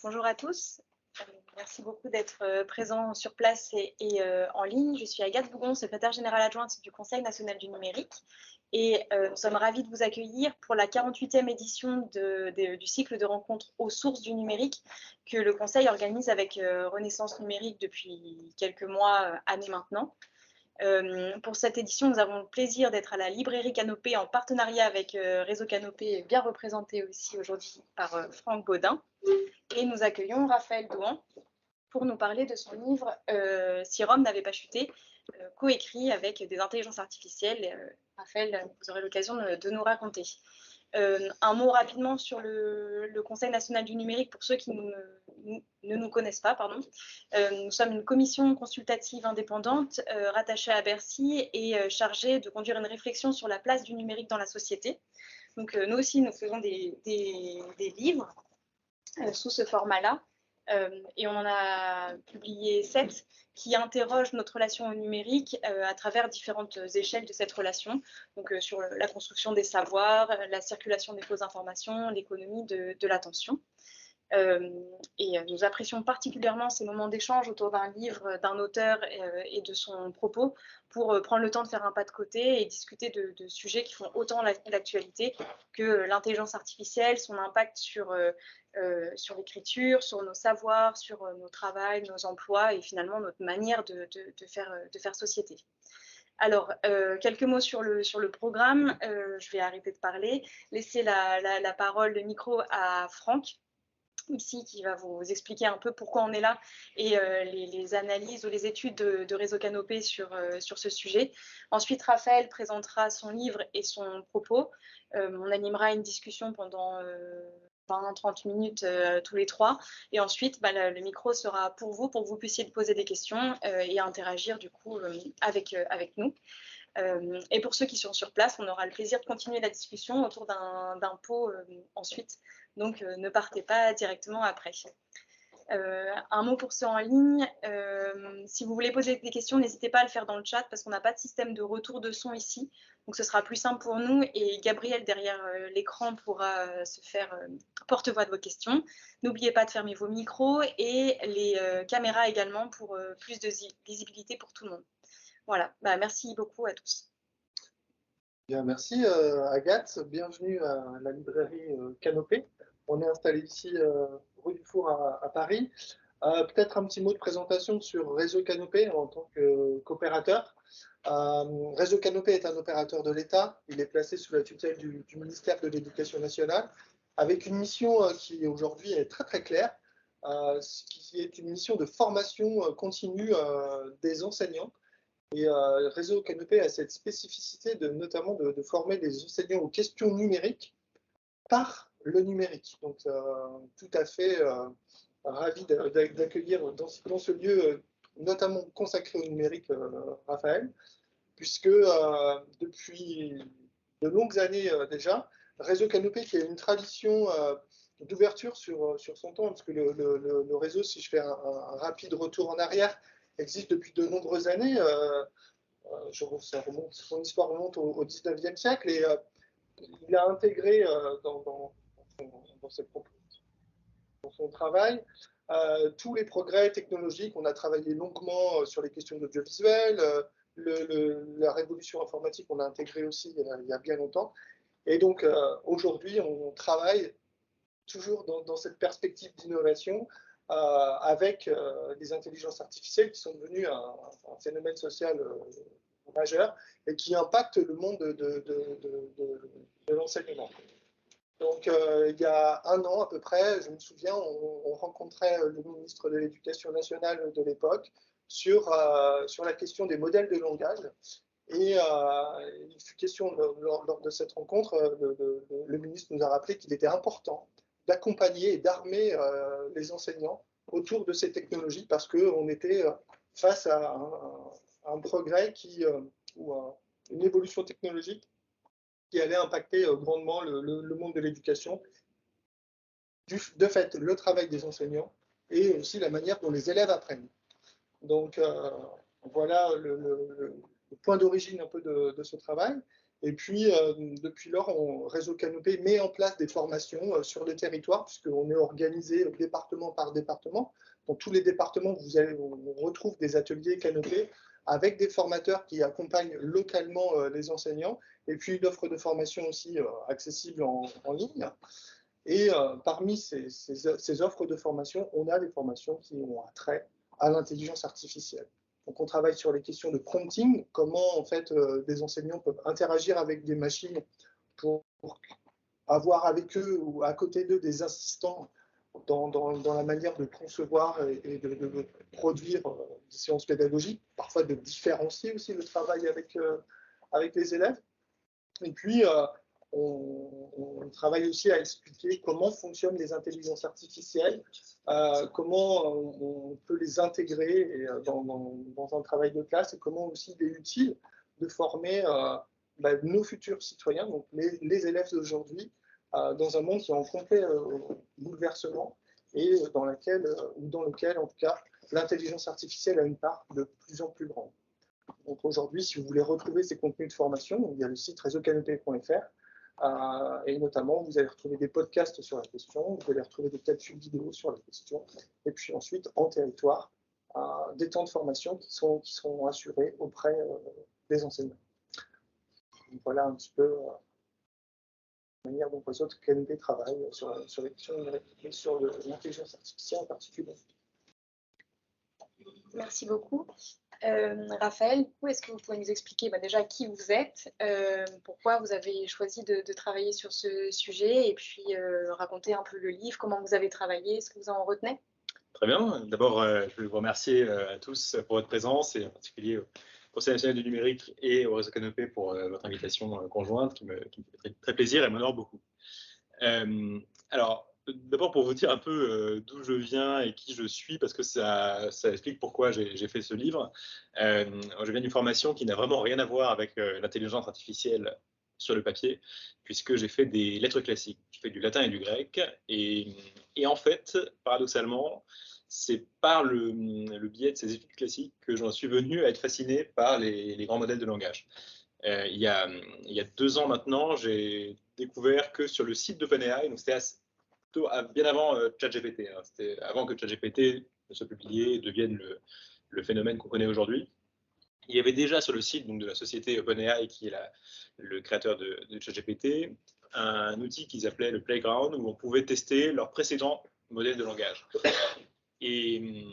Bonjour à tous. Merci beaucoup d'être présents sur place et en ligne. Je suis Agathe Bougon, secrétaire générale adjointe du Conseil national du numérique et nous sommes ravis de vous accueillir pour la 48e édition du cycle de rencontres aux sources du numérique que le Conseil organise avec Renaissance numérique depuis quelques mois, années maintenant. Pour cette édition, nous avons le plaisir d'être à la librairie Canopée en partenariat avec Réseau Canopée, bien représenté aussi aujourd'hui par Franck Baudin. Et nous accueillons Raphaël Douan pour nous parler de son livre Si Rome n'avait pas chuté, coécrit avec des intelligences artificielles. Raphaël, vous aurez l'occasion de nous raconter. Un mot rapidement sur le Conseil national du numérique pour ceux qui ne nous connaissent pas. Pardon. Nous sommes une commission consultative indépendante rattachée à Bercy et chargée de conduire une réflexion sur la place du numérique dans la société. Donc nous aussi, nous faisons des livres sous ce format-là. Et on en a publié 7 qui interrogent notre relation au numérique à travers différentes échelles de cette relation, donc sur la construction des savoirs, la circulation des fausses informations, l'économie de l'attention. Et nous apprécions particulièrement ces moments d'échange autour d'un livre, d'un auteur et de son propos pour prendre le temps de faire un pas de côté et discuter de sujets qui font autant l'actualité que l'intelligence artificielle, son impact sur l'écriture, sur nos savoirs, sur nos travails, nos emplois et finalement notre manière de faire société. Alors, quelques mots sur le programme. Je vais arrêter de parler, laisser la parole, le micro à Franck, ici, qui va vous expliquer un peu pourquoi on est là et les analyses ou les études de Réseau Canopée sur ce sujet. Ensuite, Raphaël présentera son livre et son propos. On animera une discussion pendant 20-30 minutes tous les trois. Et ensuite, le micro sera pour que vous puissiez poser des questions et interagir du coup avec nous. Et pour ceux qui sont sur place, on aura le plaisir de continuer la discussion autour d'un pot ensuite. Donc, ne partez pas directement après. Un mot pour ceux en ligne. Si vous voulez poser des questions, n'hésitez pas à le faire dans le chat parce qu'on n'a pas de système de retour de son ici. Donc, ce sera plus simple pour nous. Et Gabriel, derrière l'écran, pourra se faire porte-voix de vos questions. N'oubliez pas de fermer vos micros et les caméras également pour plus de visibilité pour tout le monde. Voilà, merci beaucoup à tous. Bien, merci Agathe, bienvenue à la librairie Canopée. On est installé ici rue du Four à Paris. Peut-être un petit mot de présentation sur Réseau Canopée en tant que qu'opérateur. Réseau Canopée est un opérateur de l'État. Il est placé sous la tutelle du ministère de l'Éducation nationale avec une mission qui aujourd'hui est très très claire, qui est une mission de formation continue des enseignants. Et Réseau Canopée a cette spécificité notamment de former des enseignants aux questions numériques par le numérique. Donc, tout à fait ravi d'accueillir dans ce lieu, notamment consacré au numérique, Raphaël, puisque depuis de longues années déjà, Réseau Canopée, qui a une tradition d'ouverture sur son temps, parce que le réseau, si je fais un rapide retour en arrière, existe depuis de nombreuses années. Son histoire remonte au 19e siècle et il a intégré dans son travail tous les progrès technologiques. On a travaillé longuement sur les questions d'audiovisuel, la révolution informatique, on a intégré aussi il y a bien longtemps. Et donc aujourd'hui, on travaille toujours dans cette perspective d'innovation avec les intelligences artificielles qui sont devenues un phénomène social majeur et qui impactent le monde de l'enseignement. Donc, il y a un an à peu près, je me souviens, on rencontrait le ministre de l'Éducation nationale de l'époque sur la question des modèles de langage. Et il fut question lors de cette rencontre, le ministre nous a rappelé qu'il était important d'accompagner et d'armer les enseignants autour de ces technologies parce qu'on était face à un progrès ou une évolution technologique qui allait impacter grandement le monde de l'éducation. De fait, le travail des enseignants et aussi la manière dont les élèves apprennent. Donc, voilà le point d'origine un peu de ce travail. Et puis, depuis lors, Réseau Canopé met en place des formations sur le territoire, puisqu'on est organisé département par département. Dans tous les départements, on retrouve des ateliers Canopé avec des formateurs qui accompagnent localement les enseignants, et puis une offre de formation aussi accessible en ligne. Et parmi ces offres de formation, on a des formations qui ont un trait à l'intelligence artificielle. Donc on travaille sur les questions de prompting, comment en fait des enseignants peuvent interagir avec des machines pour avoir avec eux ou à côté d'eux des assistants dans la manière de concevoir et de produire des séances pédagogiques, parfois de différencier aussi le travail avec les élèves. Et puis, on travaille aussi à expliquer comment fonctionnent les intelligences artificielles, comment on peut les intégrer dans un travail de classe et comment aussi il est utile de former nos futurs citoyens, donc les élèves d'aujourd'hui, dans un monde qui est en complet bouleversement et dans lequel, en tout cas, l'intelligence artificielle a une part de plus en plus grande. Donc aujourd'hui, si vous voulez retrouver ces contenus de formation, il y a le site réseaucanopé.fr et notamment, vous allez retrouver des podcasts sur la question, vous allez retrouver des capsules vidéo sur la question, et puis ensuite, en territoire, des temps de formation qui sont assurés auprès des enseignants. Donc, voilà un petit peu la manière dont Réseau Canopé travaille sur les questions numériques et sur l'intelligence artificielle en particulier. Merci beaucoup. Raphaël, est-ce que vous pouvez nous expliquer déjà qui vous êtes, pourquoi vous avez choisi de travailler sur ce sujet et puis raconter un peu le livre, comment vous avez travaillé, ce que vous en retenez? Très bien. D'abord, je veux vous remercier à tous pour votre présence et en particulier au Conseil national du numérique et au Réseau Canopé pour votre invitation conjointe qui me fait très plaisir et m'honore beaucoup. Alors, d'abord pour vous dire un peu d'où je viens et qui je suis, parce que ça explique pourquoi j'ai fait ce livre. Je viens d'une formation qui n'a vraiment rien à voir avec l'intelligence artificielle sur le papier, puisque j'ai fait des lettres classiques. J'ai fait du latin et du grec. Et en fait, paradoxalement, c'est par le biais de ces études classiques que j'en suis venu à être fasciné par les grands modèles de langage. Il y a 2 ans maintenant, j'ai découvert que sur le site d'OpenAI, donc c'était bien avant ChatGPT, hein, c'était avant que ChatGPT ne soit publié et devienne le phénomène qu'on connaît aujourd'hui. Il y avait déjà sur le site donc, de la société OpenAI, qui est le créateur de ChatGPT, un outil qu'ils appelaient le Playground, où on pouvait tester leurs précédents modèles de langage. Et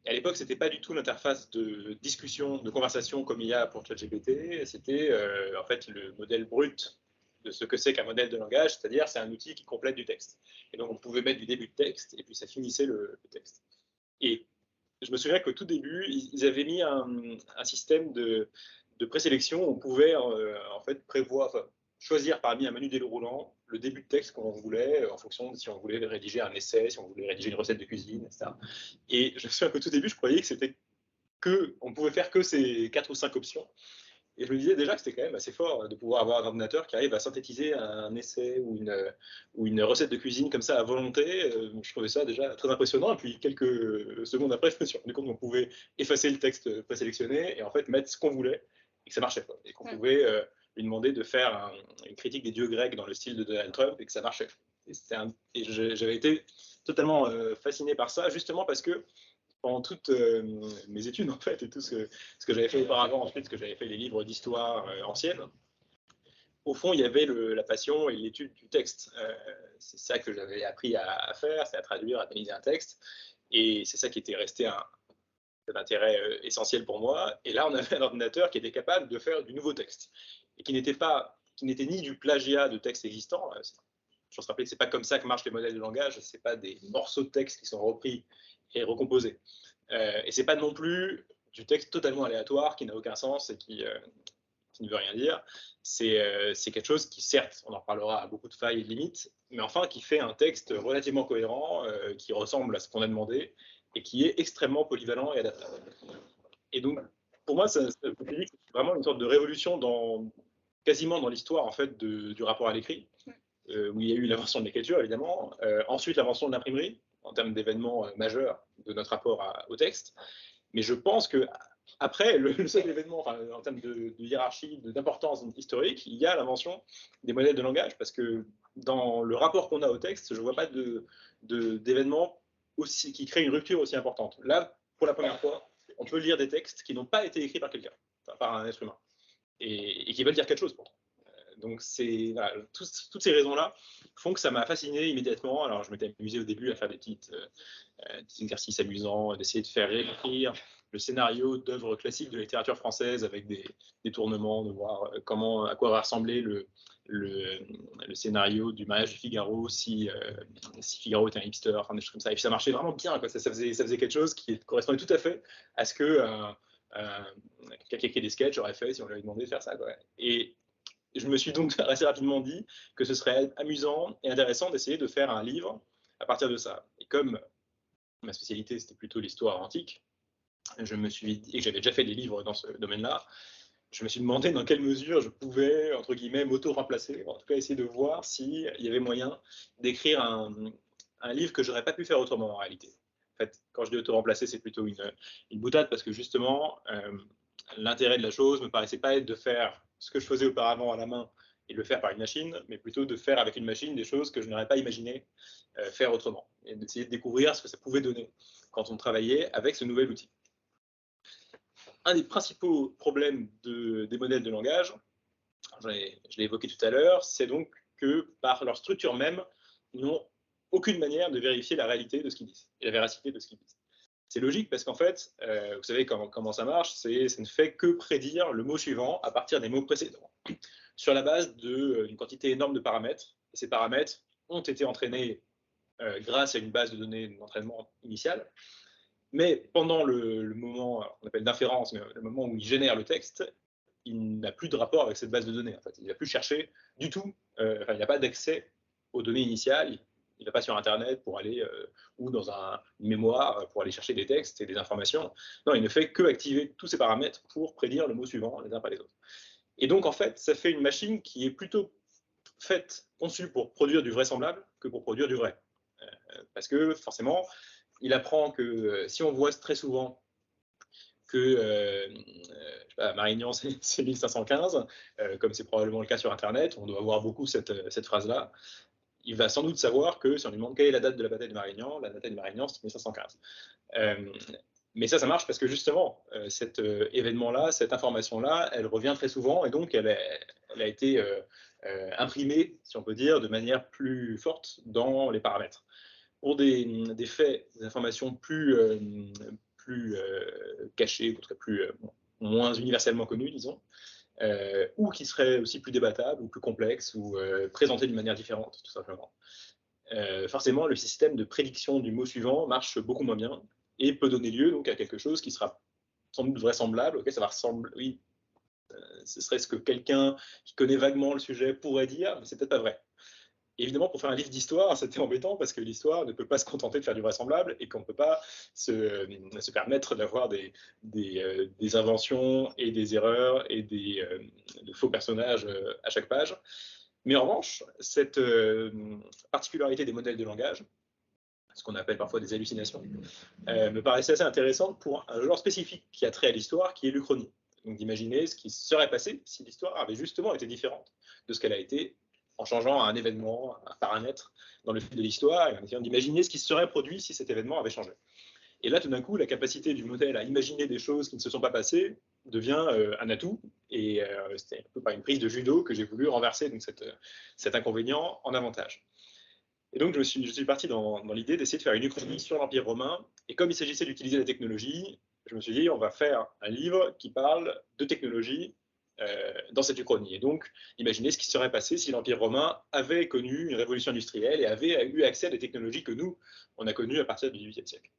à l'époque, ce n'était pas du tout l'interface de discussion, de conversation comme il y a pour ChatGPT. C'était en fait le modèle brut de ce que c'est qu'un modèle de langage, c'est-à-dire c'est un outil qui complète du texte. Et donc on pouvait mettre du début de texte et puis ça finissait le texte. Et je me souviens qu'au tout début, ils avaient mis un système de présélection où on pouvait en fait choisir parmi un menu déroulant le début de texte qu'on voulait, en fonction de si on voulait rédiger un essai, si on voulait rédiger une recette de cuisine, etc. Et je me souviens qu'au tout début, je croyais que on pouvait faire que ces 4 ou 5 options. Et je me disais déjà que c'était quand même assez fort de pouvoir avoir un ordinateur qui arrive à synthétiser un essai ou une recette de cuisine comme ça à volonté. Je trouvais ça déjà très impressionnant. Et puis quelques secondes après, je me suis rendu compte qu'on pouvait effacer le texte présélectionné et en fait mettre ce qu'on voulait et que ça marchait. Et qu'on pouvait lui demander de faire une critique des dieux grecs dans le style de Donald Trump et que ça marchait. Et j'avais été totalement fasciné par ça, justement parce que pendant toutes mes études en fait et tout ce que j'avais fait auparavant, ensuite ce que j'avais fait les livres d'histoire ancienne, au fond il y avait la passion et l'étude du texte. C'est ça que j'avais appris à faire, c'est à traduire, à analyser un texte, et c'est ça qui était resté un intérêt essentiel pour moi. Et là on avait un ordinateur qui était capable de faire du nouveau texte et qui n'était ni du plagiat de textes existants. Je me rappelle que c'est pas comme ça que marchent les modèles de langage, c'est pas des morceaux de texte qui sont repris et recomposé. Et c'est pas non plus du texte totalement aléatoire qui n'a aucun sens et qui ne veut rien dire. C'est quelque chose qui, certes, on en reparlera, a beaucoup de failles et de limites, mais enfin qui fait un texte relativement cohérent, qui ressemble à ce qu'on a demandé et qui est extrêmement polyvalent et adaptable. Et donc, pour moi, c'est vraiment une sorte de révolution quasiment dans l'histoire en fait du rapport à l'écrit, où il y a eu l'invention de l'écriture évidemment, ensuite l'invention de l'imprimerie, en termes d'événements majeurs de notre rapport au texte. Mais je pense que Après, le seul événement, enfin, en termes de hiérarchie, d'importance historique, il y a l'invention des modèles de langage, parce que dans le rapport qu'on a au texte, je ne vois pas d'événement qui crée une rupture aussi importante. Là, pour la première fois, on peut lire des textes qui n'ont pas été écrits par quelqu'un, enfin, par un être humain, et qui veulent dire quelque chose pourtant. Donc, voilà, toutes ces raisons-là font que ça m'a fasciné immédiatement. Alors, je m'étais amusé au début à faire des petits exercices amusants, d'essayer de faire réécrire le scénario d'œuvres classiques de la littérature française avec des tournements, de voir à quoi va ressembler le scénario du mariage de Figaro si Figaro était un hipster, enfin, des choses comme ça. Et puis ça marchait vraiment bien, quoi. Ça faisait quelque chose qui correspondait tout à fait à ce que quelqu'un qui écrit des sketchs aurait fait si on lui avait demandé de faire ça, quoi. Et je me suis donc assez rapidement dit que ce serait amusant et intéressant d'essayer de faire un livre à partir de ça. Et comme ma spécialité, c'était plutôt l'histoire antique, je me suis dit, et que j'avais déjà fait des livres dans ce domaine-là, je me suis demandé dans quelle mesure je pouvais, entre guillemets, m'auto-remplacer, en tout cas essayer de voir s'il y avait moyen d'écrire un livre que j'aurais pas pu faire autrement en réalité. En fait, quand je dis auto-remplacer, c'est plutôt une boutade, parce que justement, l'intérêt de la chose me paraissait pas être de faire ce que je faisais auparavant à la main et de le faire par une machine, mais plutôt de faire avec une machine des choses que je n'aurais pas imaginé faire autrement, et d'essayer de découvrir ce que ça pouvait donner quand on travaillait avec ce nouvel outil. Un des principaux problèmes des modèles de langage, je l'ai évoqué tout à l'heure, c'est donc que par leur structure même, ils n'ont aucune manière de vérifier la réalité de ce qu'ils disent et la véracité de ce qu'ils disent. C'est logique parce qu'en fait, vous savez comment ça marche, ça ne fait que prédire le mot suivant à partir des mots précédents, sur la base d'une quantité énorme de paramètres. Et ces paramètres ont été entraînés grâce à une base de données d'entraînement initiale. Mais pendant le moment, on appelle d'inférence, mais le moment où il génère le texte, il n'a plus de rapport avec cette base de données. En fait. Il n'a plus cherché du tout, il n'a pas d'accès aux données initiales, il ne va pas sur Internet pour aller, ou dans une mémoire pour aller chercher des textes et des informations. Non, il ne fait que activer tous ces paramètres pour prédire le mot suivant les uns par les autres. Et donc, en fait, ça fait une machine qui est plutôt conçue pour produire du vraisemblable que pour produire du vrai. Parce que, forcément, il apprend que si on voit très souvent que Marignan, c'est 1515, comme c'est probablement le cas sur Internet, on doit voir beaucoup cette phrase-là. Il va sans doute savoir que si on lui demande quelle est la date de la bataille de Marignan, la date de Marignan, c'est 1515. Mais ça marche parce que justement, cet événement-là, cette information-là, elle revient très souvent et donc elle a été imprimée, si on peut dire, de manière plus forte dans les paramètres. Pour des faits, des informations plus cachées, en tout cas moins universellement connues, disons, ou qui seraient aussi plus débattables, ou plus complexes, ou présentées d'une manière différente, tout simplement. Forcément, le système de prédiction du mot suivant marche beaucoup moins bien et peut donner lieu donc à quelque chose qui sera sans doute vraisemblable, auquel ça va ressembler, oui, ce serait ce que quelqu'un qui connaît vaguement le sujet pourrait dire, mais c'est peut-être pas vrai. Évidemment, pour faire un livre d'histoire, c'était embêtant parce que l'histoire ne peut pas se contenter de faire du vraisemblable et qu'on ne peut pas se permettre d'avoir des inventions et des erreurs et de faux personnages à chaque page. Mais en revanche, cette particularité des modèles de langage, ce qu'on appelle parfois des hallucinations, me paraissait assez intéressante pour un genre spécifique qui a trait à l'histoire, qui est l'Uchronie. Donc d'imaginer ce qui serait passé si l'histoire avait justement été différente de ce qu'elle a été, en changeant un événement, un paramètre dans le fil de l'histoire, et en essayant d'imaginer ce qui se serait produit si cet événement avait changé. Et là, tout d'un coup, la capacité du modèle à imaginer des choses qui ne se sont pas passées devient un atout, et c'était un peu par une prise de judo que j'ai voulu renverser donc, cet inconvénient en avantage. Et donc, je suis parti dans l'idée d'essayer de faire une uchronie sur l'Empire romain, et comme il s'agissait d'utiliser la technologie, je me suis dit, on va faire un livre qui parle de technologie dans cette uchronie. Et donc, imaginez ce qui serait passé si l'Empire romain avait connu une révolution industrielle et avait eu accès à des technologies que nous, on a connues à partir du XVIIIe siècle.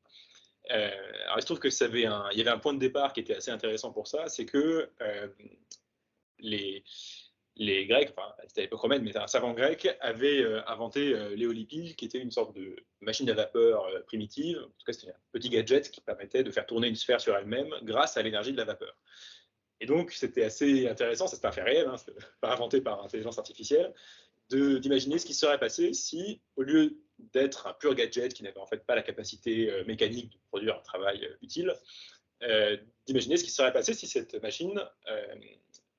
Alors, il se trouve que il y avait un point de départ qui était assez intéressant pour ça, c'est que les Grecs, enfin, c'était à l'époque romaine, mais un savant grec avait inventé l'éolipile, qui était une sorte de machine à vapeur primitive. En tout cas, c'était un petit gadget qui permettait de faire tourner une sphère sur elle-même grâce à l'énergie de la vapeur. Et donc, c'était assez intéressant, ça c'était un fait réel, hein, pas inventé par intelligence artificielle, d'imaginer ce qui serait passé si, au lieu d'être un pur gadget qui n'avait en fait pas la capacité mécanique de produire un travail utile, d'imaginer ce qui serait passé si cette machine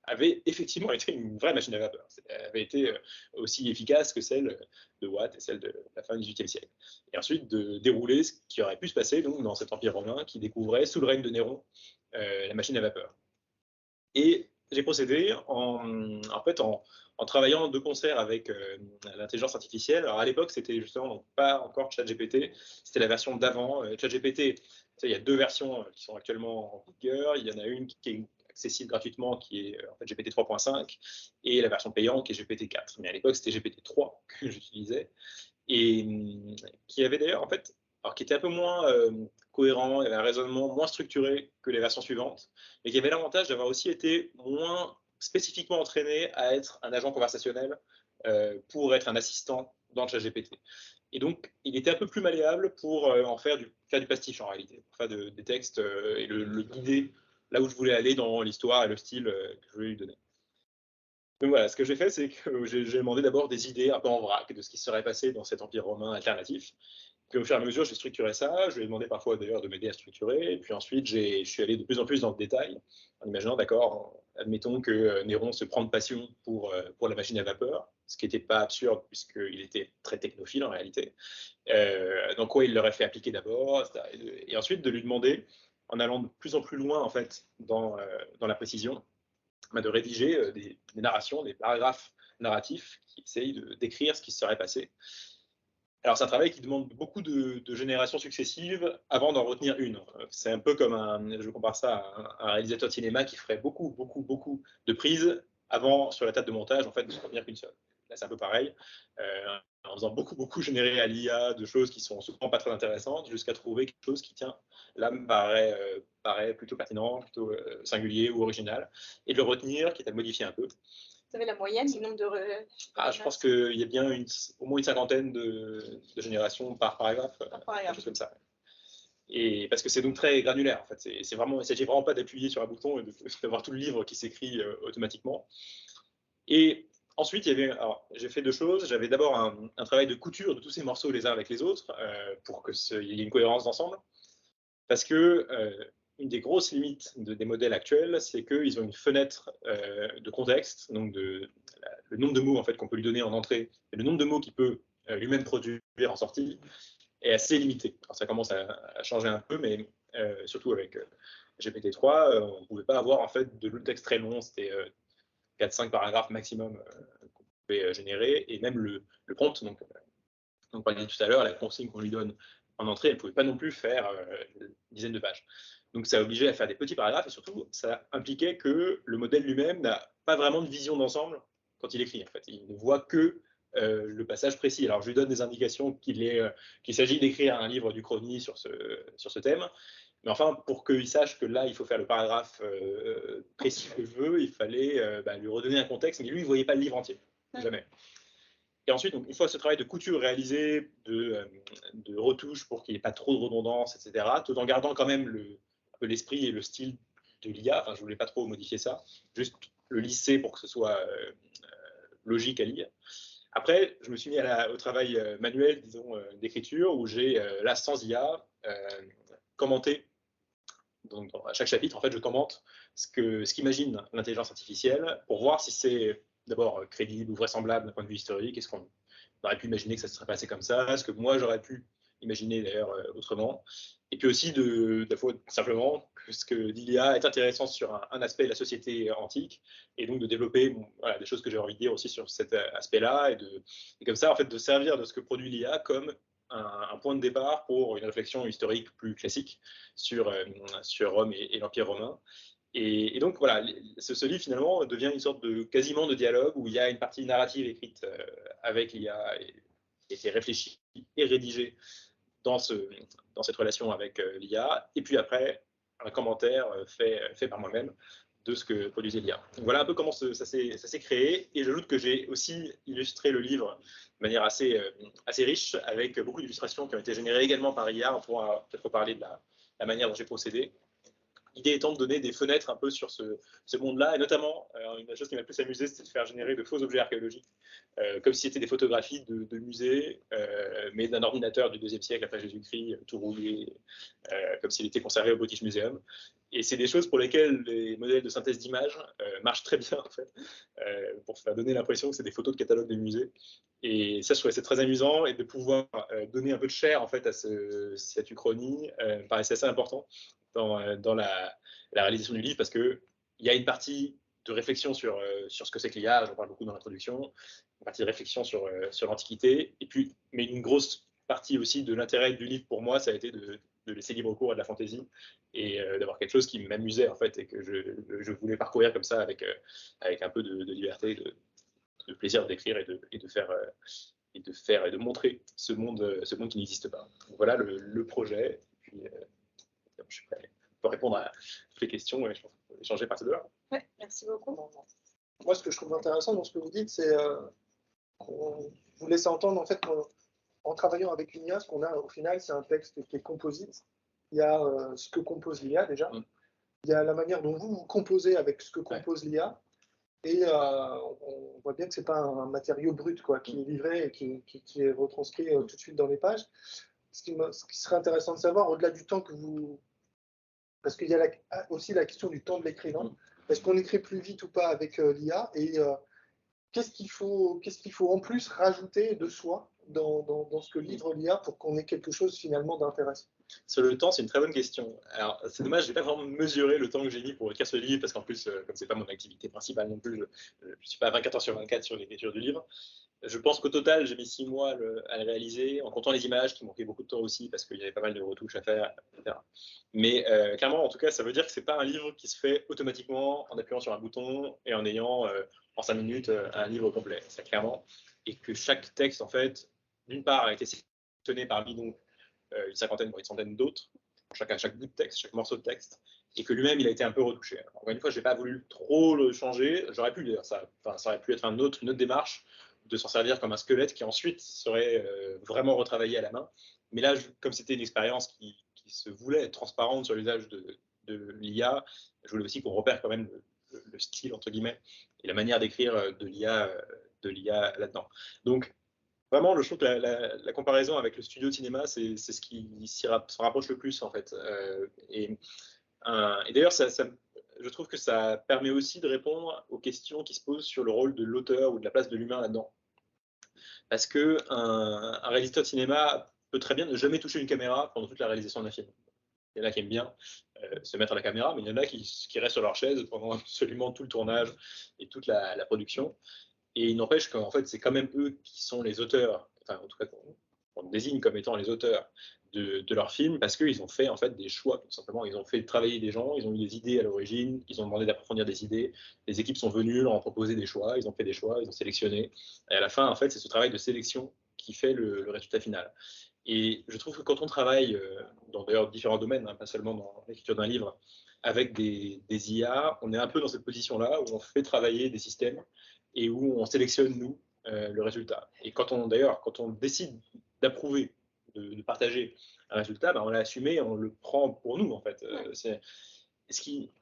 avait effectivement été une vraie machine à vapeur. Elle avait été aussi efficace que celle de Watt et celle de la fin du XVIIIe siècle. Et ensuite, de dérouler ce qui aurait pu se passer donc, dans cet empire romain qui découvrait, sous le règne de Néron, la machine à vapeur. Et j'ai procédé en fait, en travaillant de concert avec l'intelligence artificielle. Alors à l'époque, c'était justement donc, pas encore ChatGPT, c'était la version d'avant. ChatGPT, il y a deux versions qui sont actuellement en vigueur. Il y en a une qui est accessible gratuitement, qui est en fait, GPT 3.5, et la version payante qui est GPT 4. Mais à l'époque, c'était GPT 3 que j'utilisais, et qui avait d'ailleurs, en fait, alors qui était un peu moins cohérent, il y avait un raisonnement moins structuré que les versions suivantes, mais qui avait l'avantage d'avoir aussi été moins spécifiquement entraîné à être un agent conversationnel pour être un assistant dans ChatGPT. Et donc, il était un peu plus malléable pour en faire du pastiche en réalité, pour faire des textes et le guider là où je voulais aller dans l'histoire et le style que je voulais lui donner. Donc voilà, ce que j'ai fait, c'est que j'ai demandé d'abord des idées un peu en vrac de ce qui serait passé dans cet empire romain alternatif. Puis au fur et à mesure, j'ai structuré ça. Je lui ai demandé parfois d'ailleurs de m'aider à structurer. Et puis ensuite, je suis allé de plus en plus dans le détail, en imaginant, d'accord, admettons que Néron se prend de passion pour la machine à vapeur, ce qui n'était pas absurde puisqu'il était très technophile en réalité. Dans quoi il l'aurait fait appliquer d'abord, etc. Et ensuite de lui demander, en allant de plus en plus loin en fait dans la précision, de rédiger des narrations, des paragraphes narratifs qui essayent de décrire ce qui se serait passé. Alors, c'est un travail qui demande beaucoup de générations successives avant d'en retenir une. C'est un peu comme je compare ça à un réalisateur de cinéma qui ferait beaucoup de prises avant, sur la table de montage, en fait, de se retenir qu'une seule. Là, c'est un peu pareil. En faisant beaucoup générer à l'IA de choses qui sont souvent pas très intéressantes, jusqu'à trouver quelque chose qui, tiens, là, me paraît plutôt pertinent, plutôt singulier ou original, et de le retenir, quitte à le modifier un peu. Vous avez la moyenne du nombre de... Je pense qu'il y a bien au moins une cinquantaine de générations par paragraphe, quelque chose comme ça. Et parce que c'est donc très granulaire, en fait. Il ne s'agit vraiment pas d'appuyer sur un bouton et d'avoir tout le livre qui s'écrit automatiquement. Et ensuite, j'ai fait deux choses. J'avais d'abord un travail de couture de tous ces morceaux les uns avec les autres pour qu'il y ait une cohérence d'ensemble. Parce que une des grosses limites des modèles actuels, c'est qu'ils ont une fenêtre de contexte, donc le nombre de mots en fait, qu'on peut lui donner en entrée et le nombre de mots qu'il peut lui-même produire en sortie est assez limité. Alors, ça commence à changer un peu, mais surtout avec GPT-3, on ne pouvait pas avoir en fait, de texte très long, c'était 4-5 paragraphes maximum qu'on pouvait générer, et même le prompt, donc on parlait tout à l'heure, la consigne qu'on lui donne en entrée, elle ne pouvait pas non plus faire une dizaine de pages. Donc ça obligeait à faire des petits paragraphes et surtout, ça impliquait que le modèle lui-même n'a pas vraiment de vision d'ensemble quand il écrit. En fait, il ne voit que le passage précis. Alors je lui donne des indications qu'il s'agit d'écrire un livre d'Uchronie sur ce thème, mais enfin, pour qu'il sache que là, il faut faire le paragraphe précis que je veux, il fallait lui redonner un contexte, mais lui, il ne voyait pas le livre entier, jamais. Et ensuite, donc, une fois ce travail de couture réalisé, de retouche pour qu'il n'y ait pas trop de redondance, etc., tout en gardant quand même un peu l'esprit et le style de l'IA, enfin, je ne voulais pas trop modifier ça, juste le lisser pour que ce soit logique à lire. Après, je me suis mis au travail manuel, disons, d'écriture, où j'ai, là, sans IA, commenté. Donc, à chaque chapitre, en fait, je commente ce qu'imagine l'intelligence artificielle pour voir si c'est d'abord crédible ou vraisemblable d'un point de vue historique. Est-ce qu'on aurait pu imaginer que ça se serait passé comme ça? Est-ce que moi, j'aurais pu imaginer d'ailleurs autrement? Et puis aussi, simplement, que ce que dit l'IA est intéressant sur un aspect de la société antique, et donc de développer des choses que j'ai envie de dire aussi sur cet aspect-là, et comme ça, en fait, de servir de ce que produit l'IA comme un point de départ pour une réflexion historique plus classique sur Rome et l'Empire romain. Et donc voilà, ce livre finalement devient une sorte quasiment de dialogue où il y a une partie narrative écrite avec l'IA et qui est réfléchie et rédigée dans cette relation avec l'IA, et puis après un commentaire fait par moi-même de ce que produisait l'IA. Donc voilà un peu comment ça s'est créé, et j'ajoute que j'ai aussi illustré le livre de manière assez riche, avec beaucoup d'illustrations qui ont été générées également par IA. On pourra peut-être reparler de la manière dont j'ai procédé. L'idée étant de donner des fenêtres un peu sur ce monde-là, et notamment, une des choses qui m'a le plus amusé, c'était de faire générer de faux objets archéologiques, comme si c'était des photographies de musées, mais d'un ordinateur du IIe siècle après Jésus-Christ, tout roulé, comme s'il était conservé au British Museum. Et c'est des choses pour lesquelles les modèles de synthèse d'image marchent très bien, en fait, pour faire donner l'impression que c'est des photos de catalogue de musées. Et ça, je trouvais c'est très amusant, et de pouvoir donner un peu de chair en fait à cette uchronie me paraissait assez important dans la réalisation du livre, parce qu'il y a une partie de réflexion sur ce que c'est que l'IA, j'en parle beaucoup dans l'introduction, une partie de réflexion sur l'Antiquité, et puis, mais une grosse partie aussi de l'intérêt du livre pour moi, ça a été de laisser libre cours à de la fantaisie, et d'avoir quelque chose qui m'amusait en fait, et que je voulais parcourir comme ça avec un peu de liberté, de plaisir d'écrire et de faire et de montrer ce monde qui n'existe pas. Donc voilà le projet. Et puis, je suis prêt pour répondre à toutes les questions, et je pense qu'on peut échanger par ces deux-là. Ouais, merci beaucoup. Moi, ce que je trouve intéressant dans ce que vous dites, c'est vous laissez entendre en fait qu'en travaillant avec une IA, ce qu'on a au final, c'est un texte qui est composite. Il y a ce que compose l'IA déjà. Il y a la manière dont vous composez avec ce que compose l'IA. Et on voit bien que ce n'est pas un matériau brut quoi, qui est livré et qui est retranscrit tout de suite dans les pages. Ce qui serait intéressant de savoir, au-delà du temps que vous... Parce qu'il y a aussi la question du temps de l'écrivain. Est-ce qu'on écrit plus vite ou pas avec l'IA? Et qu'est-ce qu'il faut en plus rajouter de soi dans ce que livre l'IA pour qu'on ait quelque chose finalement d'intéressant? Sur le temps, c'est une très bonne question. Alors, c'est dommage, je n'ai pas vraiment mesuré le temps que j'ai mis pour écrire ce livre, parce qu'en plus, comme ce n'est pas mon activité principale non plus, je ne suis pas à 24 heures sur 24 sur l'écriture du livre. Je pense qu'au total, j'ai mis 6 mois à le réaliser, en comptant les images, qui m'ont pris beaucoup de temps aussi, parce qu'il y avait pas mal de retouches à faire, etc. Mais clairement, en tout cas, ça veut dire que ce n'est pas un livre qui se fait automatiquement en appuyant sur un bouton et en ayant, en 5 minutes, un livre complet. Ça, clairement. Et que chaque texte, en fait, d'une part, a été sélectionné parmi donc une cinquantaine, voire une centaine d'autres, chaque bout de texte, chaque morceau de texte, et que lui-même, il a été un peu retouché. Alors, encore une fois, je n'ai pas voulu trop le changer. J'aurais pu, d'ailleurs, ça aurait pu être une autre démarche, de s'en servir comme un squelette qui ensuite serait vraiment retravaillé à la main. Mais là, comme c'était une expérience qui se voulait être transparente sur l'usage de l'IA, je voulais aussi qu'on repère quand même le style, entre guillemets, et la manière d'écrire de l'IA là-dedans. Donc, vraiment, je trouve que la comparaison avec le studio de cinéma, c'est ce qui s'en rapproche le plus, en fait. Et d'ailleurs, je trouve que ça permet aussi de répondre aux questions qui se posent sur le rôle de l'auteur ou de la place de l'humain là-dedans. Parce qu'un réalisateur de cinéma peut très bien ne jamais toucher une caméra pendant toute la réalisation d'un film. Il y en a qui aiment bien se mettre à la caméra, mais il y en a qui restent sur leur chaise pendant absolument tout le tournage et toute la production. Et il n'empêche qu'en fait, c'est quand même eux qui sont les auteurs, enfin en tout cas qu'on désigne comme étant les auteurs de leur film, parce qu'ils ont fait en fait des choix, tout simplement. Ils ont fait travailler des gens, ils ont eu des idées à l'origine, ils ont demandé d'approfondir des idées, les équipes sont venues, leur ont proposé des choix, ils ont fait des choix, ils ont sélectionné. Et à la fin, en fait, c'est ce travail de sélection qui fait le résultat final. Et je trouve que quand on travaille dans d'ailleurs différents domaines, hein, pas seulement dans l'écriture d'un livre, avec des IA, on est un peu dans cette position-là où on fait travailler des systèmes et où on sélectionne, nous, le résultat. Et quand on décide d'approuver, de partager un résultat, ben on l'a assumé, on le prend pour nous, en fait. C'est ce qui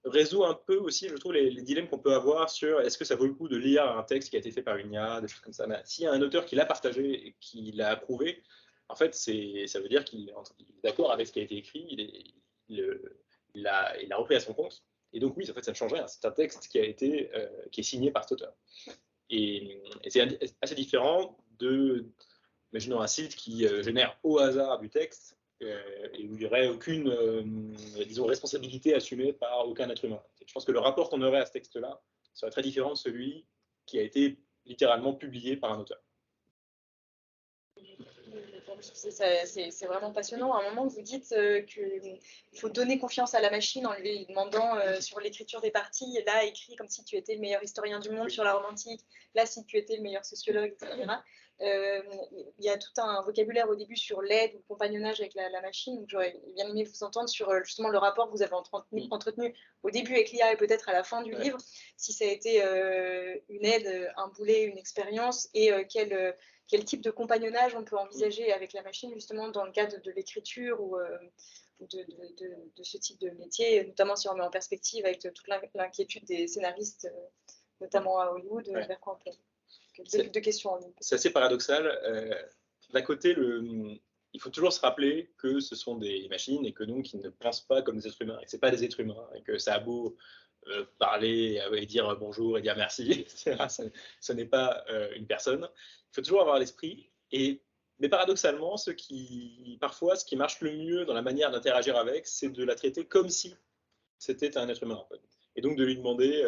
résout un peu aussi, je trouve, les dilemmes qu'on peut avoir sur est-ce que ça vaut le coup de lire un texte qui a été fait par une IA, des choses comme ça. Ben, s'il y a un auteur qui l'a partagé et qui l'a approuvé, en fait, ça veut dire qu'il est d'accord avec ce qui a été écrit, il l'a repris à son compte. Et donc oui, en fait, ça ne change rien. C'est un texte qui est signé par cet auteur. Et c'est assez différent imaginons un site qui génère au hasard du texte et où il n'y aurait aucune, disons, responsabilité assumée par aucun être humain. Je pense que le rapport qu'on aurait à ce texte-là serait très différent de celui qui a été littéralement publié par un auteur. C'est vraiment passionnant. À un moment, vous dites qu'il faut donner confiance à la machine en lui demandant sur l'écriture des parties, là, écrit comme si tu étais le meilleur historien du monde sur la Rome antique, là, si tu étais le meilleur sociologue, etc. il y a tout un vocabulaire au début sur l'aide ou le compagnonnage avec la machine. Donc j'aurais bien aimé vous entendre sur justement le rapport que vous avez entretenu au début avec l'IA et peut-être à la fin du livre, si ça a été une aide, un boulet, une expérience, et quel type de compagnonnage on peut envisager avec la machine justement dans le cadre de l'écriture ou de ce type de métier, notamment si on met en perspective avec toute l'inquiétude des scénaristes, notamment à Hollywood, vers quoi on peut. Deux questions en ligne. C'est assez paradoxal. D'un côté, il faut toujours se rappeler que ce sont des machines et que donc ils ne pensent pas comme des êtres humains, et que ce n'est pas des êtres humains, et que ça a beau parler et dire bonjour et dire merci, etc. Ce n'est pas une personne. Il faut toujours avoir à l'esprit. Mais paradoxalement, parfois, ce qui marche le mieux dans la manière d'interagir avec, c'est de la traiter comme si c'était un être humain. En fait. Et donc de lui demander,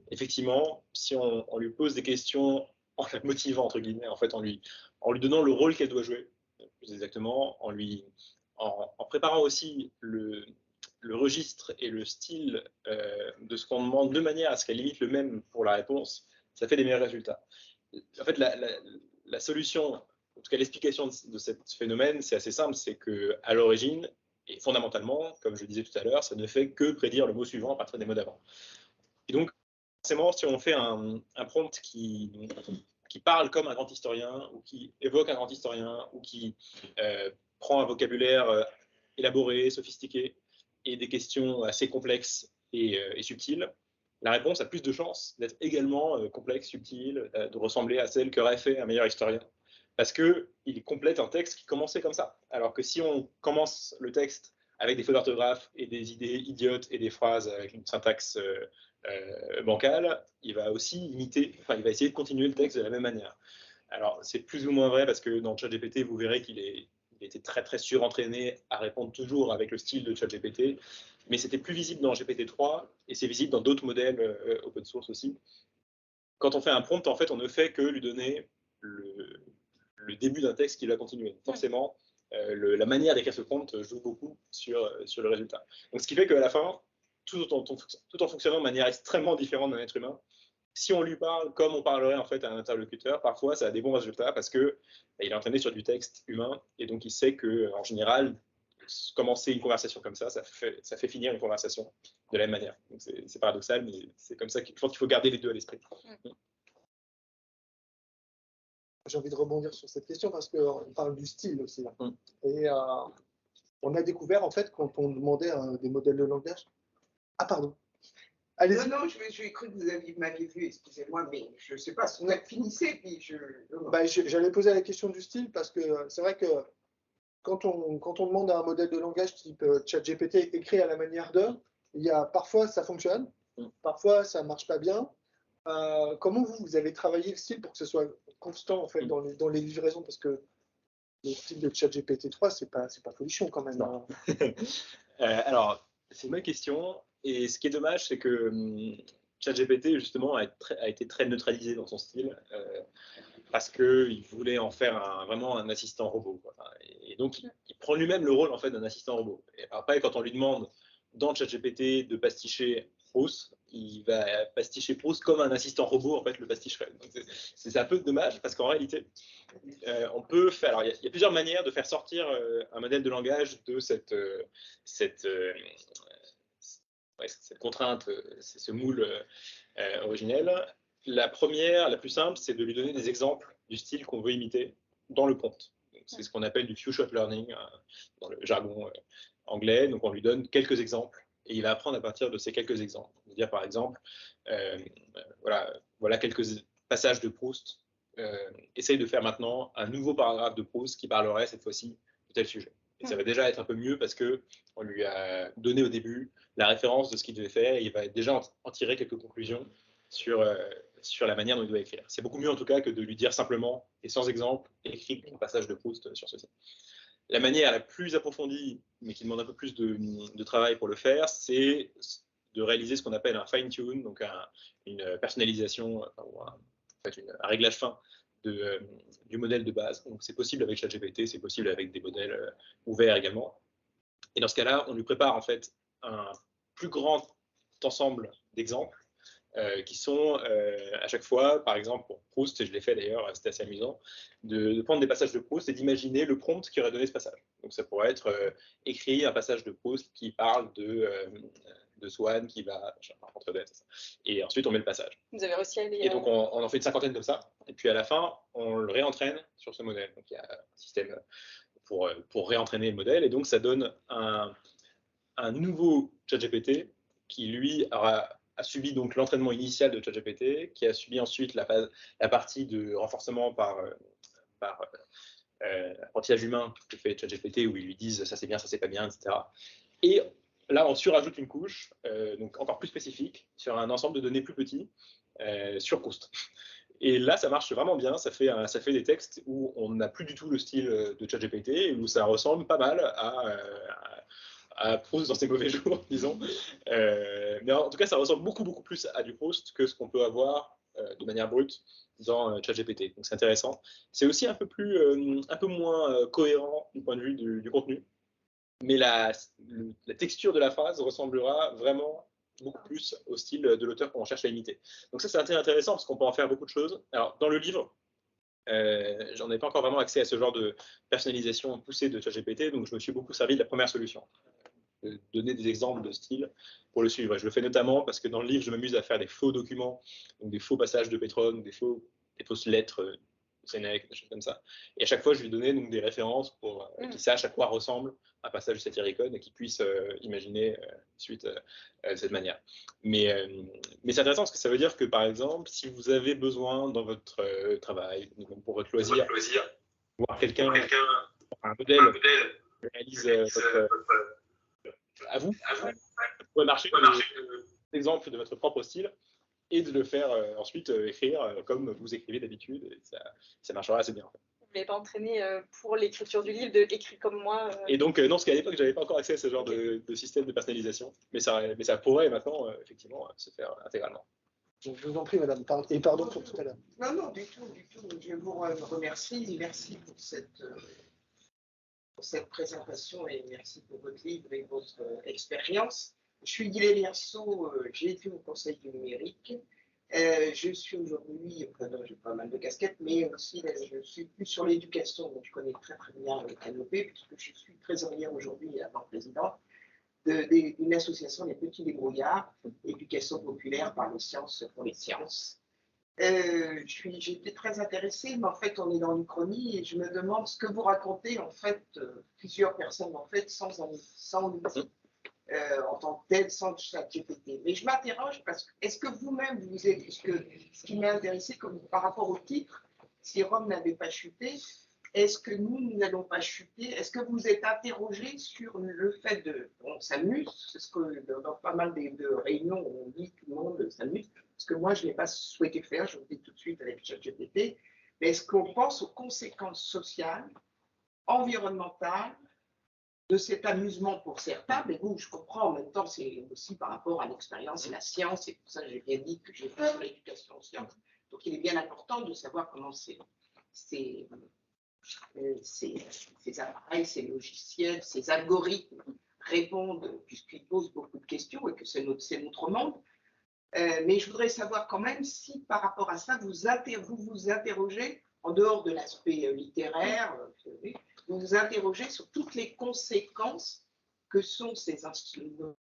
effectivement, si on lui pose des questions en la motivant, entre guillemets, en fait, en lui donnant le rôle qu'elle doit jouer, plus exactement, en préparant aussi le registre et le style de ce qu'on demande de manière à ce qu'elle limite le même pour la réponse, ça fait des meilleurs résultats. En fait, la solution, en tout cas l'explication de ce phénomène, c'est assez simple, c'est qu'à l'origine, et fondamentalement, comme je le disais tout à l'heure, ça ne fait que prédire le mot suivant à partir des mots d'avant. Et donc, forcément, si on fait un prompt qui parle comme un grand historien, ou qui évoque un grand historien, ou qui prend un vocabulaire élaboré, sophistiqué, et des questions assez complexes et subtiles, la réponse a plus de chances d'être également complexe, subtile, de ressembler à celle qu'aurait fait un meilleur historien. Parce qu'il complète un texte qui commençait comme ça. Alors que si on commence le texte avec des fautes d'orthographe et des idées idiotes et des phrases avec une syntaxe bancale, il va aussi il va essayer de continuer le texte de la même manière. Alors, c'est plus ou moins vrai parce que dans ChatGPT, vous verrez qu'il était très très surentraîné à répondre toujours avec le style de ChatGPT, mais c'était plus visible dans GPT-3 et c'est visible dans d'autres modèles open source aussi. Quand on fait un prompt, en fait, on ne fait que lui donner le début d'un texte qui va continuer. Forcément, la manière d'écrire ce prompt joue beaucoup sur le résultat. Donc, ce qui fait qu'à la fin, tout en fonctionnant de manière extrêmement différente d'un être humain, si on lui parle comme on parlerait en fait à un interlocuteur, parfois ça a des bons résultats parce que il est entraîné sur du texte humain et donc il sait que en général commencer une conversation comme ça fait finir une conversation de la même manière. C'est paradoxal, mais c'est comme ça qu'il faut garder les deux à l'esprit. J'ai envie de rebondir sur cette question parce qu'on parle du style aussi. Là. Et on a découvert en fait quand on demandait des modèles de langage. Ah pardon. Allez-y. Non, j'ai cru que vous m'aviez vu, excusez-moi, mais je ne sais pas, on a finissé, puis j'allais poser la question du style, parce que c'est vrai que quand on demande à un modèle de langage type ChatGPT écrit à la manière de, parfois ça fonctionne, parfois ça ne marche pas bien. Comment vous avez travaillé le style pour que ce soit constant en fait, dans les livraisons, parce que le style de ChatGPT 3, c'est pas folichon quand même. Alors, c'est une bonne question. Et ce qui est dommage, c'est que ChatGPT, justement, a été très neutralisé dans son style parce qu'il voulait en faire vraiment un assistant robot. Quoi. Et donc, il prend lui-même le rôle en fait, d'un assistant robot. Et après, quand on lui demande dans ChatGPT de pasticher Proust, il va pasticher Proust comme un assistant robot en fait, le pasticherait. C'est un peu dommage parce qu'en réalité, on peut faire. Alors, il y a plusieurs manières de faire sortir un modèle de langage de cette contrainte, c'est ce moule originel. La première, la plus simple, c'est de lui donner des exemples du style qu'on veut imiter dans le prompt. C'est ce qu'on appelle du few-shot learning dans le jargon anglais. Donc on lui donne quelques exemples et il va apprendre à partir de ces quelques exemples. C'est-à-dire par exemple, voilà quelques passages de Proust. Essaye de faire maintenant un nouveau paragraphe de Proust qui parlerait cette fois-ci de tel sujet. Et ça va déjà être un peu mieux parce qu'on lui a donné au début la référence de ce qu'il devait faire et il va déjà en tirer quelques conclusions sur la manière dont il doit écrire. C'est beaucoup mieux en tout cas que de lui dire simplement et sans exemple, écris un passage de Proust sur ceci. La manière la plus approfondie, mais qui demande un peu plus de travail pour le faire, c'est de réaliser ce qu'on appelle un fine-tune, donc une personnalisation, un réglage fin du modèle de base. Donc c'est possible avec ChatGPT, c'est possible avec des modèles ouverts également. Et dans ce cas-là, on lui prépare en fait un plus grand ensemble d'exemples qui sont à chaque fois, par exemple pour Proust, et je l'ai fait d'ailleurs, c'était assez amusant, de prendre des passages de Proust et d'imaginer le prompt qui aurait donné ce passage. Donc ça pourrait être écrit un passage de Proust qui parle de Swann qui va entre deux, et ensuite on met le passage. Vous avez réussi à aller... Et donc on en fait une cinquantaine comme ça, et puis à la fin on le réentraîne sur ce modèle. Donc il y a un système pour réentraîner le modèle, et donc ça donne un nouveau ChatGPT qui lui a subi donc l'entraînement initial de ChatGPT, qui a subi ensuite la partie de renforcement par apprentissage humain que fait ChatGPT, où ils lui disent ça c'est bien, ça c'est pas bien, etc. Et là on surajoute une couche, donc encore plus spécifique, sur un ensemble de données plus petits, sur Proust. Et là, ça marche vraiment bien. Ça fait des textes où on n'a plus du tout le style de ChatGPT, et où ça ressemble pas mal à Proust dans ses mauvais jours, disons. Mais en tout cas, ça ressemble beaucoup plus à du Proust que ce qu'on peut avoir de manière brute dans ChatGPT. Donc c'est intéressant. C'est aussi un peu moins cohérent du point de vue du contenu, mais la texture de la phrase ressemblera vraiment beaucoup plus au style de l'auteur qu'on cherche à imiter. Donc ça, c'est intéressant parce qu'on peut en faire beaucoup de choses. Alors, dans le livre, j'en ai pas encore vraiment accès à ce genre de personnalisation poussée de ChatGPT, donc je me suis beaucoup servi de la première solution, de donner des exemples de style pour le suivre. Et je le fais notamment parce que dans le livre, je m'amuse à faire des faux documents, donc des faux passages de Pétrone, des fausses lettres Sénèque, des choses comme ça. Et à chaque fois, je lui donnais donc des références pour qu'il sache à quoi ressemble un passage de Satyricon et qu'il puisse imaginer suite de cette manière. Mais c'est intéressant parce que ça veut dire que, par exemple, si vous avez besoin dans votre travail, même pour votre loisir, voir quelqu'un, un modèle réalise à vous, vous pouvez marcher l'exemple de votre propre style et de le faire ensuite écrire comme vous écrivez d'habitude. Et ça marchera assez bien. En fait. Vous ne l'avez pas entraîné pour l'écriture du livre, d'écrire comme moi Et donc, non, parce qu'à l'époque, je n'avais pas encore accès à ce genre de système de personnalisation. Mais ça pourrait maintenant, effectivement, se faire intégralement. Je vous en prie, madame. Et pardon pour tout à l'heure. Non, du tout. Je vous remercie. Merci pour cette présentation et merci pour votre livre et votre expérience. Je suis Guylaine Lierceau, j'ai été au Conseil du numérique. Je suis aujourd'hui, j'ai pas mal de casquettes, mais aussi je suis plus sur l'éducation, donc je connais très bien le Canopé, puisque je suis trésorière aujourd'hui et avant présidente d'une association des petits débrouillards, éducation populaire par les sciences pour les sciences. J'étais très intéressée, mais en fait, on est dans l'Uchronie et je me demande ce que vous racontez, en fait, plusieurs personnes, en fait, sans outil. En tant que tel, sans ChatGPT. Mais je m'interroge parce que, est-ce que vous-même, ce qui m'a intéressé par rapport au titre, si Rome n'avait pas chuté, est-ce que nous n'allons pas chuter? Est-ce que vous êtes interrogé sur le fait on s'amuse, c'est ce que dans pas mal de réunions, on dit tout le monde s'amuse, parce que moi, je n'ai pas souhaité faire, je vous dis tout de suite avec ChatGPT, mais est-ce qu'on pense aux conséquences sociales, environnementales, de cet amusement pour certains, mais vous, je comprends, en même temps, c'est aussi par rapport à l'expérience et la science, et pour ça j'ai bien dit que j'ai fait sur l'éducation en sciences. Donc il est bien important de savoir comment ces appareils, ces logiciels, ces algorithmes répondent, puisqu'ils posent beaucoup de questions et que c'est notre monde. Mais je voudrais savoir quand même si par rapport à ça, vous vous interrogez, en dehors de l'aspect littéraire, vous vous interrogez sur toutes les conséquences que sont ces instruments.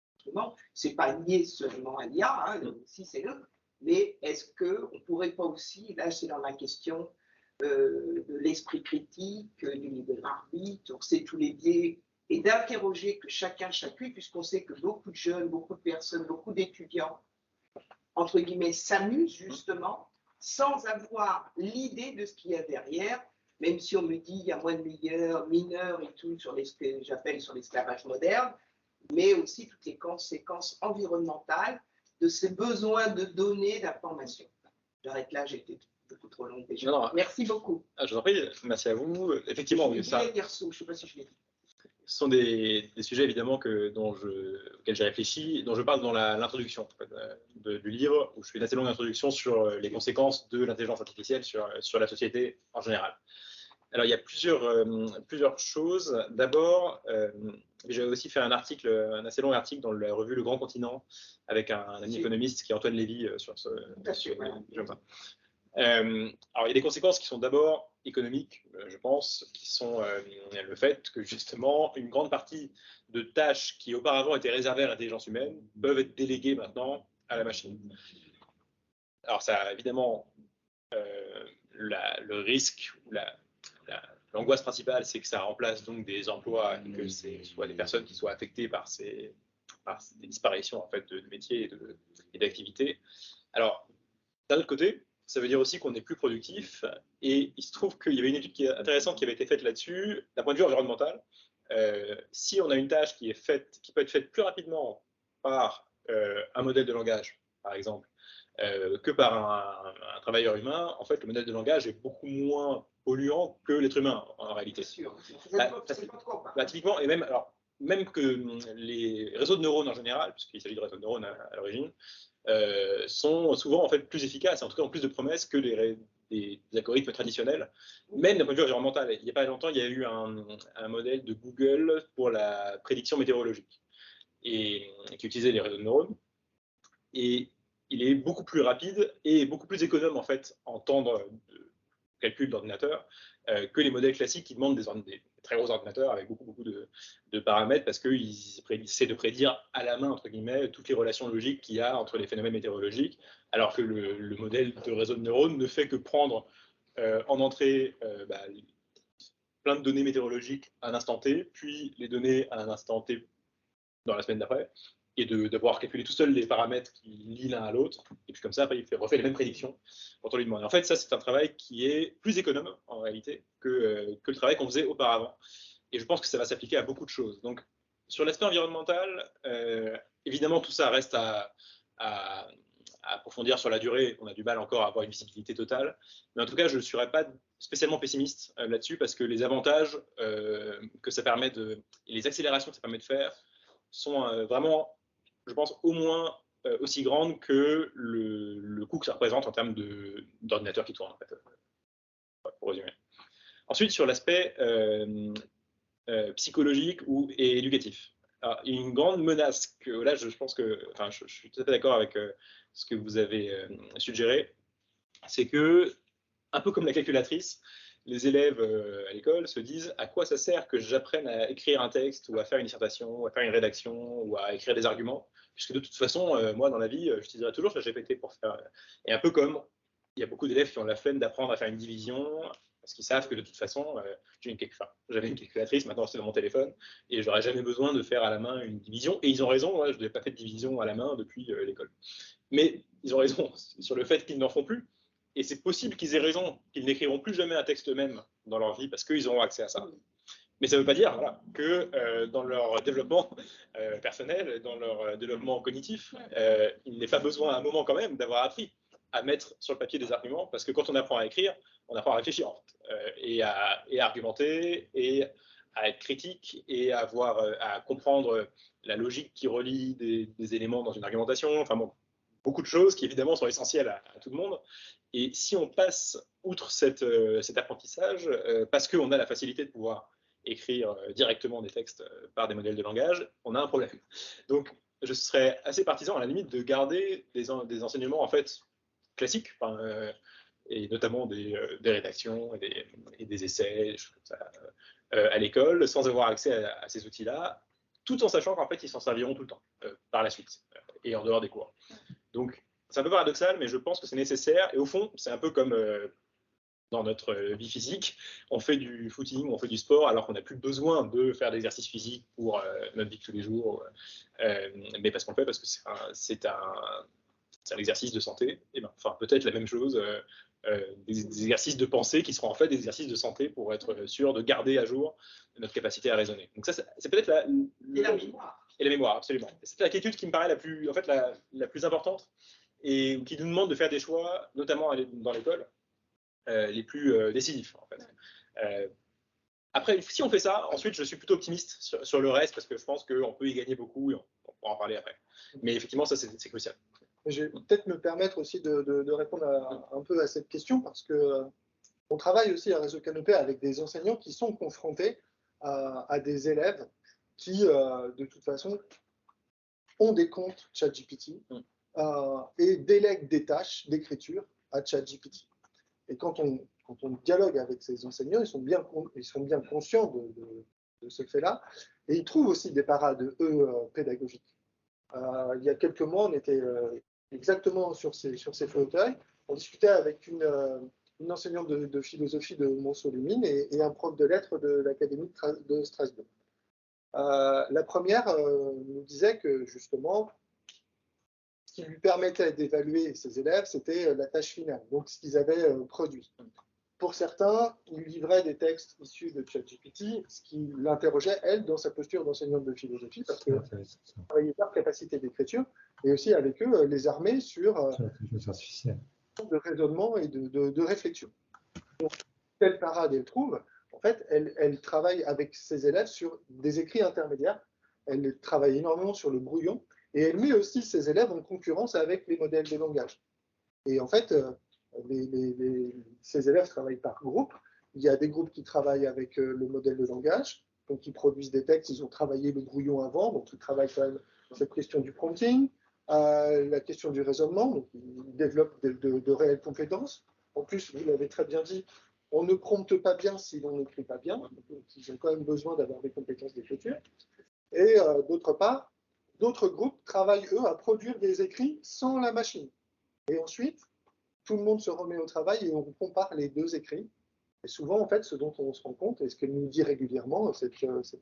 Ce n'est pas lié seulement à l'IA, hein, si c'est le, mais est-ce qu'on ne pourrait pas aussi, là c'est dans la question de l'esprit critique, du libre arbitre, c'est tous les biais, et d'interroger que chacune, puisqu'on sait que beaucoup de jeunes, beaucoup de personnes, beaucoup d'étudiants, entre guillemets, s'amusent justement, sans avoir l'idée de ce qu'il y a derrière, même si on me dit qu'il y a moins de mineurs et tout, sur ce que j'appelle sur l'esclavage moderne, mais aussi toutes les conséquences environnementales de ces besoins de données, d'informations. J'arrête là, j'ai été beaucoup trop long déjà. Non. Merci beaucoup. Je vous en prie, merci à vous. Effectivement, je ne sais pas si je l'ai dit. Ce sont des sujets évidemment auxquels j'ai réfléchi, dont je parle dans l'introduction du livre, où je fais une assez longue introduction sur les conséquences de l'intelligence artificielle sur la société en général. Alors il y a plusieurs choses. D'abord, J'avais aussi fait un article, un assez long article dans la revue Le Grand Continent avec un ami économiste qui est Antoine Lévy sur ce sujet. Alors, il y a des conséquences qui sont d'abord économiques, je pense, qui sont le fait que justement une grande partie de tâches qui auparavant étaient réservées à l'intelligence humaine peuvent être déléguées maintenant à la machine. Alors, ça a évidemment le risque ou l'angoisse principale, c'est que ça remplace donc des emplois et que ce soit des personnes qui soient affectées par des disparitions en fait, de métiers et d'activités. Alors, d'un autre côté, ça veut dire aussi qu'on est plus productif. Et il se trouve qu'il y avait une étude qui est intéressante qui avait été faite là-dessus, d'un point de vue environnemental. Si on a une tâche qui peut être faite plus rapidement par un modèle de langage, par exemple, que par un travailleur humain, en fait, le modèle de langage est beaucoup moins polluant que l'être humain, en réalité. C'est sûr. Typiquement, et même que les réseaux de neurones en général, puisqu'il s'agit de réseaux de neurones à l'origine, sont souvent en fait plus efficaces, en tout cas en plus de promesses que des algorithmes traditionnels, même d'un point de vue environnemental. Il n'y a pas longtemps, il y a eu un modèle de Google pour la prédiction météorologique et qui utilisait les réseaux de neurones. Et il est beaucoup plus rapide et beaucoup plus économe en fait en temps de calcul d'ordinateur que les modèles classiques qui demandent des très gros ordinateurs avec beaucoup de paramètres parce qu'ils essaient de prédire à la main, entre guillemets, toutes les relations logiques qu'il y a entre les phénomènes météorologiques, alors que le modèle de réseau de neurones ne fait que prendre en entrée plein de données météorologiques à un instant T, puis les données à un instant T dans la semaine d'après, et d'avoir calculé tout seul les paramètres qui lient l'un à l'autre, et puis comme ça, après, il refait les mêmes prédictions quand on lui demande. En fait, ça, c'est un travail qui est plus économe, en réalité, que le travail qu'on faisait auparavant. Et je pense que ça va s'appliquer à beaucoup de choses. Donc, sur l'aspect environnemental, évidemment, tout ça reste à approfondir sur la durée. On a du mal encore à avoir une visibilité totale. Mais en tout cas, je ne serais pas spécialement pessimiste là-dessus, parce que les avantages que ça permet et les accélérations que ça permet de faire sont vraiment, je pense, au moins aussi grandes que le coût que ça représente en termes d'ordinateurs qui tournent, en fait, pour résumer. Ensuite, sur l'aspect psychologique et éducatif. Alors, une grande menace que là, je pense que, enfin, je suis tout à fait d'accord avec ce que vous avez suggéré, c'est que, un peu comme la calculatrice, les élèves à l'école se disent à quoi ça sert que j'apprenne à écrire un texte ou à faire une dissertation ou à faire une rédaction ou à écrire des arguments, puisque de toute façon, moi dans la vie, j'utiliserai toujours ChatGPT pour faire. Et un peu comme il y a beaucoup d'élèves qui ont la flemme d'apprendre à faire une division parce qu'ils savent que de toute façon, j'avais une calculatrice, maintenant c'est dans mon téléphone, et j'aurais jamais besoin de faire à la main une division. Et ils ont raison, moi, je n'ai pas fait de division à la main depuis l'école. Mais ils ont raison sur le fait qu'ils n'en font plus. Et c'est possible qu'ils aient raison, qu'ils n'écriront plus jamais un texte eux-mêmes dans leur vie parce qu'ils auront accès à ça. Mais ça ne veut pas dire que dans leur développement personnel, dans leur développement cognitif, il n'est pas besoin à un moment quand même d'avoir appris à mettre sur le papier des arguments, parce que quand on apprend à écrire, on apprend à réfléchir et à argumenter et à être critique et à comprendre la logique qui relie des éléments dans une argumentation. Enfin bon, beaucoup de choses qui évidemment sont essentielles à tout le monde. Et si on passe outre cet apprentissage, parce qu'on a la facilité de pouvoir écrire directement des textes par des modèles de langage, on a un problème. Donc, je serais assez partisan à la limite de garder des enseignements en fait classiques, et notamment des rédactions et des essais, des choses comme ça, à l'école, sans avoir accès à ces outils-là, tout en sachant qu'en fait, ils s'en serviront tout le temps, par la suite, et en dehors des cours. Donc, c'est un peu paradoxal, mais je pense que c'est nécessaire. Et au fond, c'est un peu comme dans notre vie physique. On fait du footing, on fait du sport, alors qu'on n'a plus besoin de faire d'exercice physique pour notre vie de tous les jours. Mais parce qu'on le fait, parce que c'est un exercice de santé. Et peut-être la même chose, des exercices de pensée qui seront en fait des exercices de santé pour être sûr de garder à jour notre capacité à raisonner. Donc ça, c'est peut-être Et la mémoire. Et la mémoire, absolument. C'est l'inquiétude qui me paraît la plus importante et qui nous demande de faire des choix, notamment dans l'école, les plus décisifs, en fait. Après, si on fait ça, ensuite, je suis plutôt optimiste sur le reste parce que je pense qu'on peut y gagner beaucoup et on pourra en parler après. Mais effectivement, ça, c'est crucial. Je vais peut-être me permettre aussi de répondre un peu à cette question parce que on travaille aussi à Réseau Canopé avec des enseignants qui sont confrontés à des élèves qui, de toute façon, ont des comptes ChatGPT et délèguent des tâches d'écriture à ChatGPT. Et quand on dialogue avec ces enseignants, ils sont bien conscients de ce fait-là, et ils trouvent aussi des parades, pédagogiques. Il y a quelques mois, on était exactement sur ces fauteuils. On discutait avec une enseignante de philosophie de Montceau-les-Mines et un prof de lettres de l'Académie de Strasbourg. La première nous disait que justement, ce qui lui permettait d'évaluer ses élèves, c'était la tâche finale, donc ce qu'ils avaient produit. Pour certains, ils livraient des textes issus de ChatGPT, ce qui l'interrogeait, elle, dans sa posture d'enseignante de philosophie, parce qu'elle travaillait par capacité d'écriture, et aussi avec eux, les armer sur de raisonnement et de réflexion. Donc, telle parade elle trouve, en fait, elle travaille avec ses élèves sur des écrits intermédiaires, elle travaille énormément sur le brouillon, et elle met aussi ses élèves en concurrence avec les modèles de langage. Et en fait, ces élèves travaillent par groupe. Il y a des groupes qui travaillent avec le modèle de langage, donc ils produisent des textes, ils ont travaillé le brouillon avant, donc ils travaillent quand même cette question du prompting, la question du raisonnement, donc ils développent de réelles compétences. En plus, vous l'avez très bien dit, on ne prompte pas bien si l'on n'écrit pas bien, donc ils ont quand même besoin d'avoir des compétences d'écriture. Et d'autre part, d'autres groupes travaillent, eux, à produire des écrits sans la machine. Et ensuite, tout le monde se remet au travail et on compare les deux écrits. Et souvent, en fait, ce dont on se rend compte, et ce qu'elle nous dit régulièrement, cette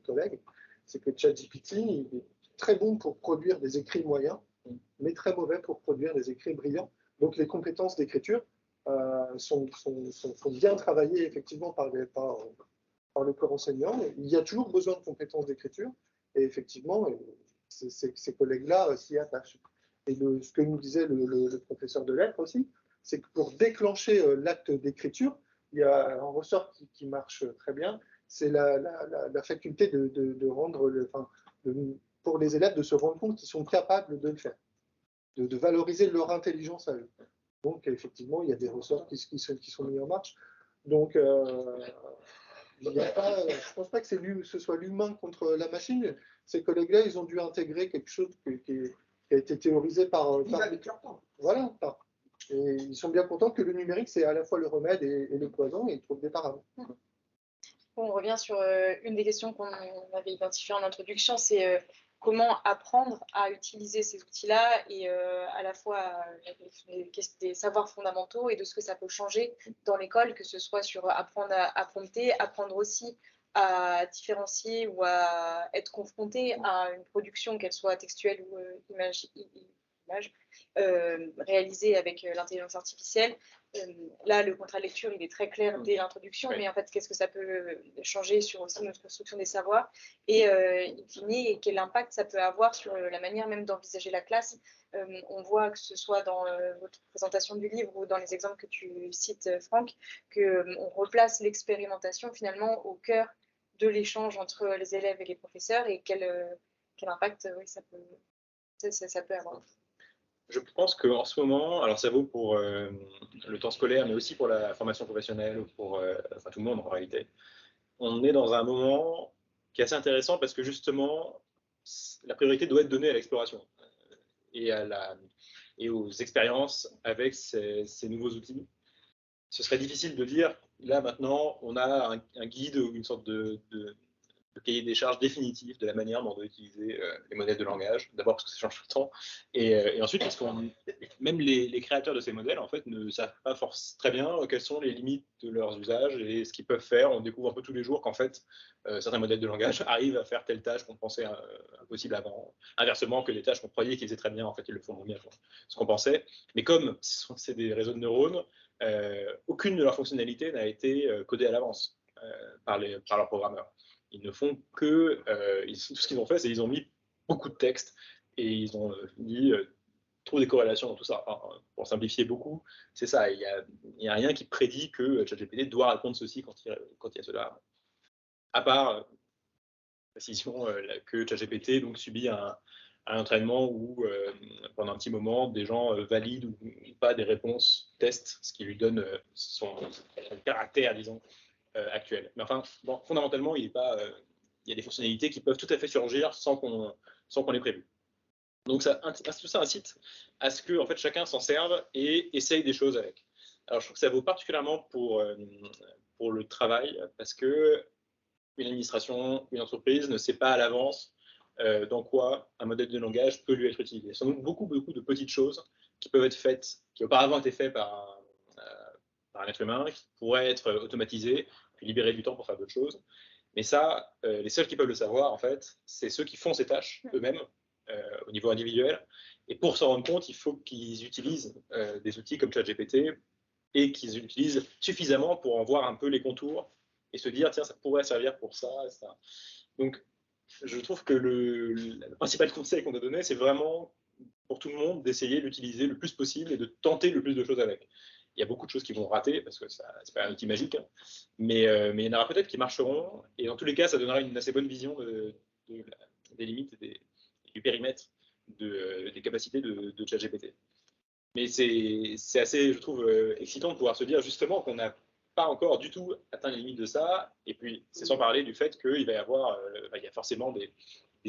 collègue, c'est que ChatGPT est très bon pour produire des écrits moyens, mais très mauvais pour produire des écrits brillants. Donc les compétences d'écriture sont bien travaillées effectivement par le corps enseignant. Il y a toujours besoin de compétences d'écriture, et effectivement, ces collègues-là s'y attachent. Et ce que nous disait le professeur de lettres aussi, c'est que pour déclencher l'acte d'écriture, il y a un ressort qui marche très bien, c'est la faculté de rendre, pour les élèves de se rendre compte qu'ils sont capables de le faire, de valoriser leur intelligence à eux. Donc effectivement, il y a des ressorts qui sont mis en marche. Donc je ne pense pas que ce soit l'humain contre la machine. Ces collègues-là, ils ont dû intégrer quelque chose qui a été théorisé par avec leur temps. Voilà. Et ils sont bien contents que le numérique, c'est à la fois le remède et le poison, et ils trouvent des parades. On revient sur une des questions qu'on avait identifiées en introduction, c'est comment apprendre à utiliser ces outils-là et à la fois des savoirs fondamentaux et de ce que ça peut changer dans l'école, que ce soit sur apprendre à prompter, apprendre aussi à différencier ou à être confronté à une production, qu'elle soit textuelle ou image réalisée avec l'intelligence artificielle. Là, le contrat de lecture, il est très clair dès l'introduction, mais en fait, qu'est-ce que ça peut changer sur aussi notre construction des savoirs et in fine, quel impact ça peut avoir sur la manière même d'envisager la classe. On voit que ce soit dans votre présentation du livre ou dans les exemples que tu cites, Franck, qu'on replace l'expérimentation finalement au cœur de l'échange entre les élèves et les professeurs et quel impact ça peut avoir. Je pense qu'en ce moment, alors ça vaut pour le temps scolaire, mais aussi pour la formation professionnelle, ou pour tout le monde en réalité, on est dans un moment qui est assez intéressant parce que justement, la priorité doit être donnée à l'exploration et aux expériences avec ces nouveaux outils. Ce serait difficile de dire, là maintenant, on a un guide ou une sorte de cahier des charges définitif de la manière dont on doit utiliser les modèles de langage. D'abord parce que ça change tout le temps, et ensuite parce que même les créateurs de ces modèles en fait ne savent pas très bien quelles sont les limites de leurs usages et ce qu'ils peuvent faire. On découvre un peu tous les jours qu'en fait certains modèles de langage arrivent à faire telle tâche qu'on pensait impossible avant. Inversement, que les tâches qu'on croyait qu'ils faisaient très bien, en fait ils le font moins bien que ce qu'on pensait. Mais comme c'est des réseaux de neurones, aucune de leurs fonctionnalités n'a été codée à l'avance par leurs programmeurs. Ils ne font que tout ce qu'ils ont fait, c'est qu'ils ont mis beaucoup de texte et ils ont mis trop des corrélations dans tout ça. Enfin, pour simplifier beaucoup, c'est ça. Il n'y a rien qui prédit que ChatGPT doit répondre ceci quand il y a cela. À part précision que ChatGPT donc subit un entraînement où pendant un petit moment des gens valident ou pas des réponses tests, ce qui lui donne son caractère, disons, actuel. Mais enfin, bon, fondamentalement, il n'est pas y a des fonctionnalités qui peuvent tout à fait surgir sans qu'on les prévu. Donc tout ça incite à ce que en fait, chacun s'en serve et essaye des choses avec. Alors je trouve que ça vaut particulièrement pour le travail, parce que une administration, une entreprise ne sait pas à l'avance dans quoi un modèle de langage peut lui être utilisé. Ce sont donc beaucoup de petites choses qui peuvent être faites, qui auparavant étaient faites par un être humain, qui pourraient être automatisées, puis libérer du temps pour faire d'autres choses. Mais ça, les seuls qui peuvent le savoir, en fait, c'est ceux qui font ces tâches eux-mêmes, au niveau individuel. Et pour s'en rendre compte, il faut qu'ils utilisent des outils comme ChatGPT et qu'ils utilisent suffisamment pour en voir un peu les contours et se dire, tiens, ça pourrait servir pour ça, etc. Donc, je trouve que le principal conseil qu'on a donné, c'est vraiment pour tout le monde d'essayer d'utiliser le plus possible et de tenter le plus de choses avec. Il y a beaucoup de choses qui vont rater parce que ce n'est pas un outil magique, hein, mais il y en aura peut-être qui marcheront, et dans tous les cas, ça donnera une assez bonne vision des limites et du périmètre des capacités de ChatGPT. Mais c'est assez, je trouve, excitant de pouvoir se dire justement qu'on n'a pas encore du tout atteint les limites de ça, et puis c'est sans parler du fait qu'il va y avoir, il y a forcément des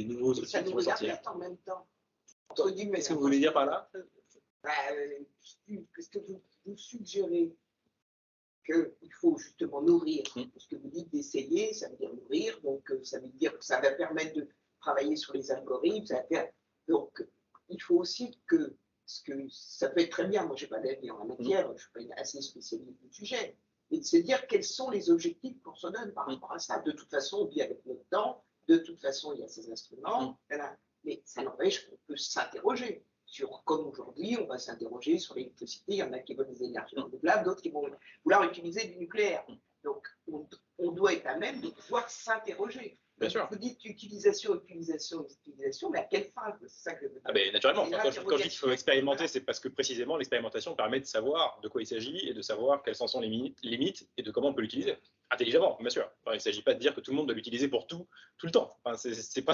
nouveaux outils qui vont sortir. En même temps. Qu'est-ce que vous voulez dire par là? Est-ce que vous suggérez qu'il faut justement nourrir, parce que vous dites d'essayer, ça veut dire nourrir, donc ça veut dire que ça va permettre de travailler sur les algorithmes, donc il faut aussi que ça peut être très bien, moi je n'ai pas d'avis en la matière, je ne suis pas assez spécialiste du sujet, mais de se dire quels sont les objectifs qu'on se donne par rapport à ça. De toute façon, on vit avec notre temps, de toute façon, il y a ces instruments, voilà. Mais ça n'empêche qu'on peut s'interroger sur, comme aujourd'hui, on va s'interroger sur l'électricité, il y en a qui veulent des énergies renouvelables, d'autres qui vont vouloir utiliser du nucléaire. Donc, on doit être à même de pouvoir s'interroger. Bien sûr. Vous dites utilisation, mais à quelle fin? C'est ça que je veux dire. Ah ben, naturellement, quand je dis qu'il faut expérimenter, c'est parce que précisément l'expérimentation permet de savoir de quoi il s'agit et de savoir quelles sont les limites et de comment on peut l'utiliser. Intelligemment, bien sûr. Enfin, il ne s'agit pas de dire que tout le monde doit l'utiliser pour tout le temps. Enfin, c'est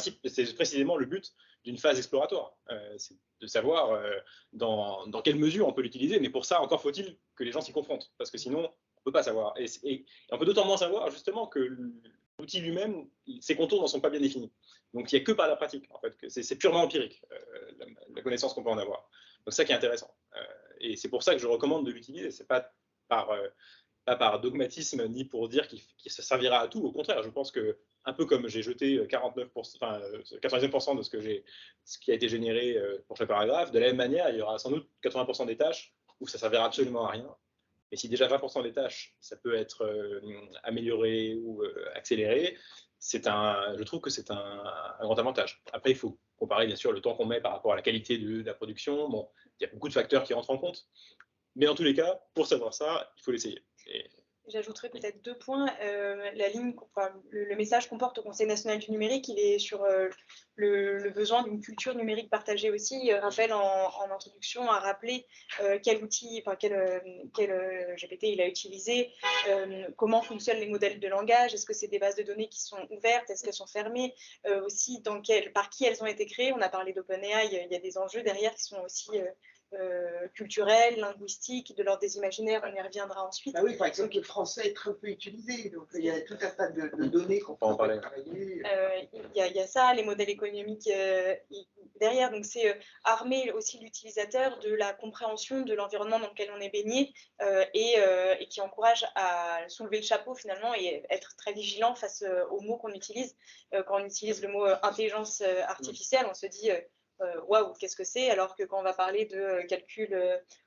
précisément le but d'une phase exploratoire. C'est de savoir dans quelle mesure on peut l'utiliser, mais pour ça, encore faut-il que les gens s'y confrontent, parce que sinon, on ne peut pas savoir. Et on peut d'autant moins savoir, justement, que l'outil lui-même, ses contours n'en sont pas bien définis. Donc, il n'y a que par la pratique, en fait, que c'est purement empirique, la connaissance qu'on peut en avoir. Donc, c'est ça qui est intéressant. Et c'est pour ça que je recommande de l'utiliser. C'est pas par dogmatisme, ni pour dire qu'il se servira à tout. Au contraire, je pense que, un peu comme j'ai jeté 99% de ce qui a été généré pour chaque paragraphe, de la même manière, il y aura sans doute 80% des tâches où ça ne servira absolument à rien. Et si déjà 20% des tâches, ça peut être amélioré ou accéléré, je trouve que c'est un grand avantage. Après, il faut comparer bien sûr le temps qu'on met par rapport à la qualité de la production. Bon, il y a beaucoup de facteurs qui rentrent en compte. Mais dans tous les cas, pour savoir ça, il faut l'essayer. J'ajouterais peut-être 2 points. Le message qu'on porte au Conseil national du numérique, il est sur le besoin d'une culture numérique partagée aussi. Raphaël, en introduction, a rappelé quel outil, quel GPT il a utilisé, comment fonctionnent les modèles de langage, est-ce que c'est des bases de données qui sont ouvertes, est-ce qu'elles sont fermées, aussi par qui elles ont été créées. On a parlé d'OpenAI, il y a des enjeux derrière qui sont aussi culturels, linguistiques, de l'ordre des imaginaires, on y reviendra ensuite. Ah oui, par exemple, le français est très peu utilisé, donc il y a tout un tas de données qu'on peut travailler. Il y a ça, les modèles économiques derrière, donc c'est armer aussi l'utilisateur de la compréhension de l'environnement dans lequel on est baigné et qui encourage à soulever le chapeau finalement et être très vigilant face aux mots qu'on utilise. Quand on utilise le mot intelligence artificielle, on se dit waouh, qu'est-ce que c'est? Alors que quand on va parler de calcul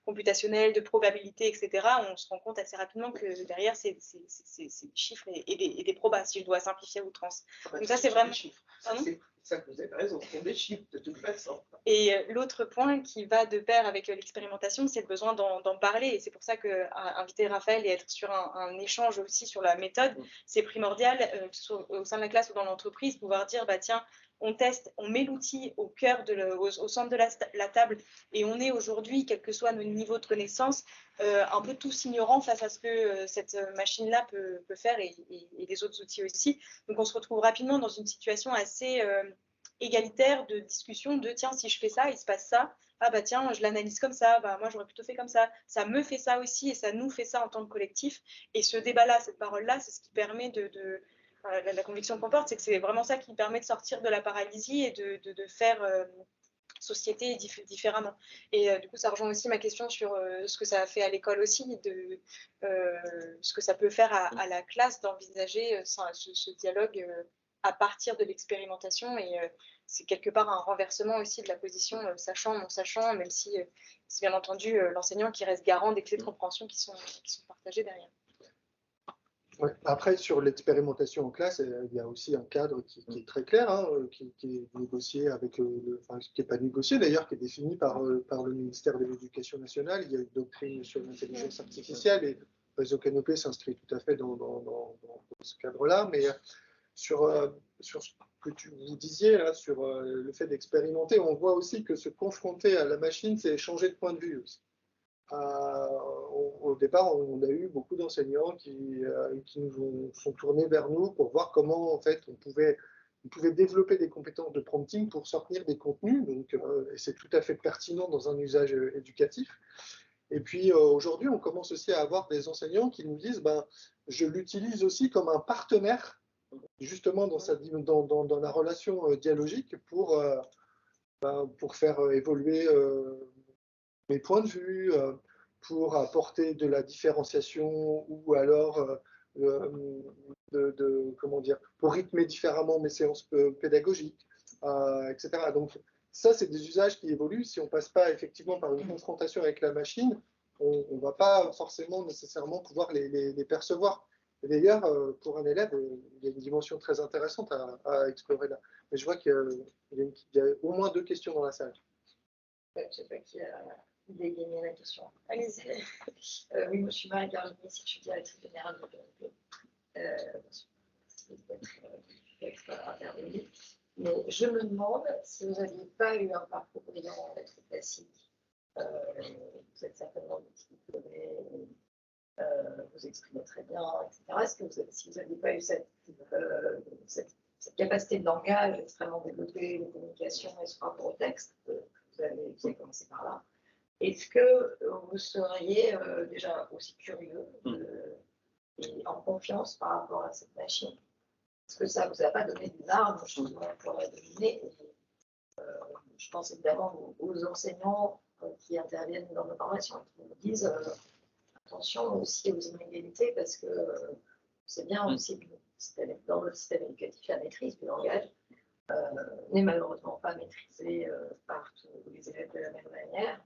computationnel, de probabilité, etc., on se rend compte assez rapidement que derrière, c'est des chiffres et des probas, si je dois simplifier à outrance. Donc ça, c'est vraiment... C'est ça que vous avez raison, ce sont des chiffres de toute façon. Et l'autre point qui va de pair avec l'expérimentation, c'est le besoin d'en parler. Et c'est pour ça qu'inviter Raphaël et être sur un échange aussi sur la méthode, c'est primordial, que ce soit au sein de la classe ou dans l'entreprise, pouvoir dire, bah tiens, on teste, on met l'outil au cœur, au centre de la table, et on est aujourd'hui, quel que soit nos niveaux de connaissance, un peu tous ignorants face à ce que cette machine-là peut faire et les autres outils aussi. Donc on se retrouve rapidement dans une situation assez égalitaire de discussion de tiens, si je fais ça, il se passe ça. Ah bah tiens, je l'analyse comme ça, bah moi j'aurais plutôt fait comme ça me fait ça aussi et ça nous fait ça en tant que collectif. Et ce débat-là, cette parole-là, c'est ce qui permet la conviction qu'on porte, c'est que c'est vraiment ça qui permet de sortir de la paralysie et de faire société différemment. Et du coup, ça rejoint aussi ma question sur ce que ça a fait à l'école aussi, ce que ça peut faire à la classe d'envisager ce dialogue à partir de l'expérimentation. Et c'est quelque part un renversement aussi de la position sachant, non sachant, même si c'est bien entendu l'enseignant qui reste garant des clés de compréhension qui sont partagées derrière. Ouais. Après, sur l'expérimentation en classe, il y a aussi un cadre qui est très clair, hein, qui est négocié avec, enfin, qui n'est pas négocié d'ailleurs, qui est défini par le ministère de l'Éducation nationale. Il y a une doctrine sur l'intelligence artificielle et le réseau Canopé s'inscrit tout à fait dans ce cadre-là. Mais sur ce que vous disiez, là, sur le fait d'expérimenter, on voit aussi que se confronter à la machine, c'est changer de point de vue aussi. Au départ, on a eu beaucoup d'enseignants qui nous sont tournés vers nous pour voir comment en fait on pouvait développer des compétences de prompting pour sortir des contenus. Donc, et c'est tout à fait pertinent dans un usage éducatif. Et puis aujourd'hui, on commence aussi à avoir des enseignants qui nous disent, ben, je l'utilise aussi comme un partenaire, justement dans la relation dialogique pour faire évoluer mes points de vue, pour apporter de la différenciation ou alors comment dire, pour rythmer différemment mes séances pédagogiques, etc. Donc ça, c'est des usages qui évoluent. Si on ne passe pas effectivement par une confrontation avec la machine, on ne va pas forcément nécessairement pouvoir les percevoir. Et d'ailleurs, pour un élève, il y a une dimension très intéressante à explorer là. Mais je vois qu'il y a au moins 2 questions dans la salle. Je ne sais pas qui a dégainé la question. Allez-y. Oui, moi je suis Marie-Caroline, je suis directrice générale de l'ONP. D'être intervenue. Mais je me demande si vous n'aviez pas eu un parcours brillant en lettres classiques. Vous êtes certainement diplômé, vous exprimez très bien, etc. Est-ce que si vous n'aviez pas eu cette capacité de langage extrêmement développée, de communication et ce rapport au texte, vous avez commencé par là, est-ce que vous seriez déjà aussi curieux et en confiance par rapport à cette machine? Est-ce que ça ne vous a pas donné des armes justement pour la dominer? Je pense évidemment aux enseignants qui interviennent dans nos formations, qui nous disent attention aussi aux inégalités parce que c'est bien aussi que dans notre système éducatif, la maîtrise du langage n'est malheureusement pas maîtrisée par tous les élèves de la même manière.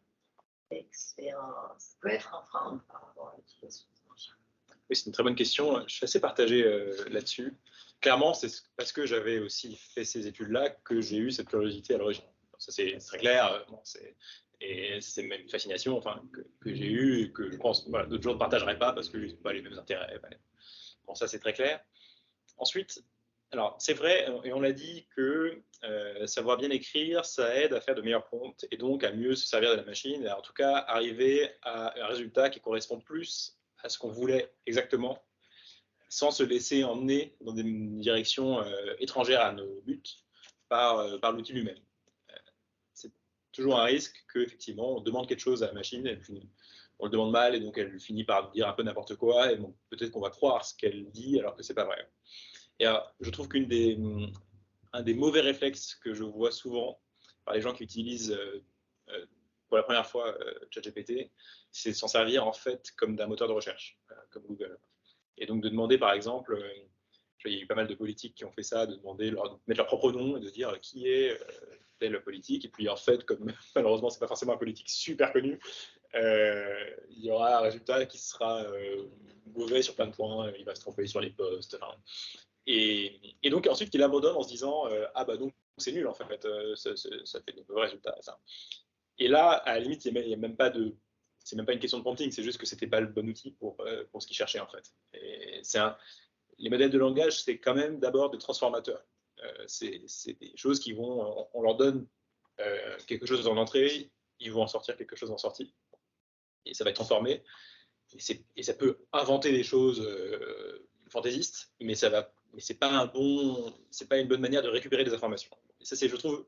Et que ça peut être un frein par rapport à l'utilisation de cette machine. Oui, c'est une très bonne question. Je suis assez partagé là-dessus. Clairement, c'est parce que j'avais aussi fait ces études-là que j'ai eu cette curiosité à l'origine. Ça, c'est très clair. Et c'est même une fascination que j'ai eue et que je pense d'autres gens ne partageraient pas parce qu'ils n'ont pas les mêmes intérêts. Bon, ça, c'est très clair. Ensuite, alors, c'est vrai, et on l'a dit, que savoir bien écrire, ça aide à faire de meilleurs prompts et donc à mieux se servir de la machine et en tout cas arriver à un résultat qui correspond plus à ce qu'on voulait exactement sans se laisser emmener dans des directions étrangères à nos buts par l'outil lui-même. C'est toujours un risque qu'effectivement on demande quelque chose à la machine, on le demande mal et donc elle finit par dire un peu n'importe quoi et bon, peut-être qu'on va croire ce qu'elle dit alors que c'est pas vrai. Et alors, je trouve qu'un des mauvais réflexes que je vois souvent par les gens qui utilisent pour la première fois ChatGPT, c'est de s'en servir en fait comme d'un moteur de recherche, comme Google. Et donc de demander par exemple, il y a eu pas mal de politiques qui ont fait ça, de mettre leur propre nom et de dire qui est telle politique. Et puis en fait, comme malheureusement c'est pas forcément un politique super connu, il y aura un résultat qui sera mauvais sur plein de points, il va se tromper sur les postes. Et donc ensuite qu'il abandonne en se disant ah bah donc c'est nul en fait, ça fait de mauvais résultats ça. Et là à la limite il y a même pas c'est même pas une question de prompting, c'est juste que c'était pas le bon outil pour ce qu'il cherchait en fait. Et les modèles de langage c'est quand même d'abord des transformateurs. C'est des choses qui vont, on leur donne quelque chose en entrée, ils vont en sortir quelque chose en sortie et ça va être transformé et ça peut inventer des choses fantaisistes, mais c'est pas une bonne manière de récupérer des informations. Et ça, c'est, je trouve,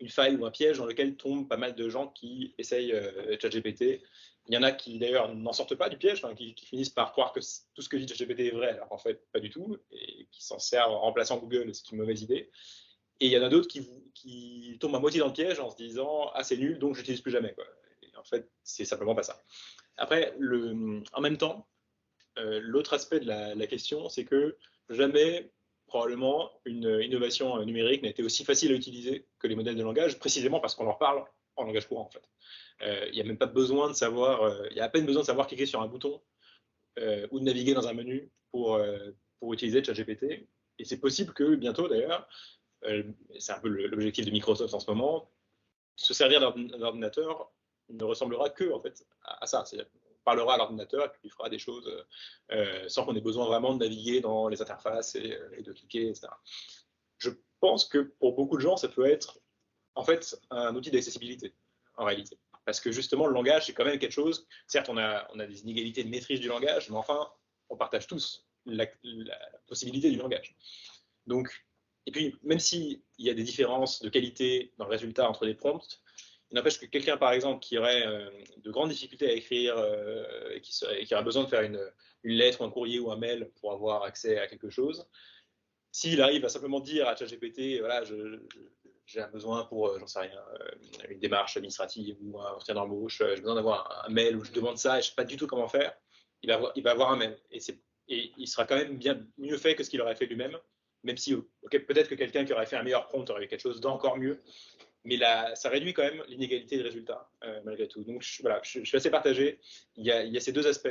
une faille ou un piège dans lequel tombent pas mal de gens qui essayent ChatGPT. Il y en a qui d'ailleurs n'en sortent pas du piège, qui finissent par croire que tout ce que dit ChatGPT est vrai, alors en fait pas du tout, et qui s'en servent en remplaçant Google, c'est une mauvaise idée. Et il y en a d'autres qui tombent à moitié dans le piège en se disant ah c'est nul donc je n'utilise plus jamais, quoi. Et en fait c'est simplement pas ça. Après en même temps l'autre aspect de la question c'est que jamais probablement une innovation numérique n'a été aussi facile à utiliser que les modèles de langage, précisément parce qu'on leur parle en langage courant en fait. Il n'y a même pas besoin de savoir, il y a à peine besoin de savoir cliquer sur un bouton ou de naviguer dans un menu pour utiliser ChatGPT. Et c'est possible que bientôt d'ailleurs, c'est un peu l'objectif de Microsoft en ce moment, se servir d'un ordinateur ne ressemblera que en fait, à ça. C'est-à-dire qu'on parlera à l'ordinateur et puis il fera des choses sans qu'on ait besoin vraiment de naviguer dans les interfaces et de cliquer, etc. Je pense que pour beaucoup de gens, ça peut être en fait un outil d'accessibilité en réalité. Parce que justement, le langage, c'est quand même quelque chose. Certes, on a des inégalités de maîtrise du langage, mais enfin, on partage tous la possibilité du langage. Donc, et puis, même s'il y a des différences de qualité dans le résultat entre les prompts, il n'empêche que quelqu'un, par exemple, qui aurait de grandes difficultés à écrire et qui aurait besoin de faire une lettre, un courrier ou un mail pour avoir accès à quelque chose, s'il arrive à simplement dire à ChatGPT, voilà, j'ai un besoin pour, j'en sais rien, une démarche administrative ou un entretien d'embauche, j'ai besoin d'avoir un mail où je demande ça et je ne sais pas du tout comment faire, il va avoir un mail. Et il sera quand même bien mieux fait que ce qu'il aurait fait lui-même, même si peut-être que quelqu'un qui aurait fait un meilleur prompt aurait eu quelque chose d'encore mieux. Mais là, ça réduit quand même l'inégalité de résultats, malgré tout. Donc voilà, je suis assez partagé. Il y a ces deux aspects.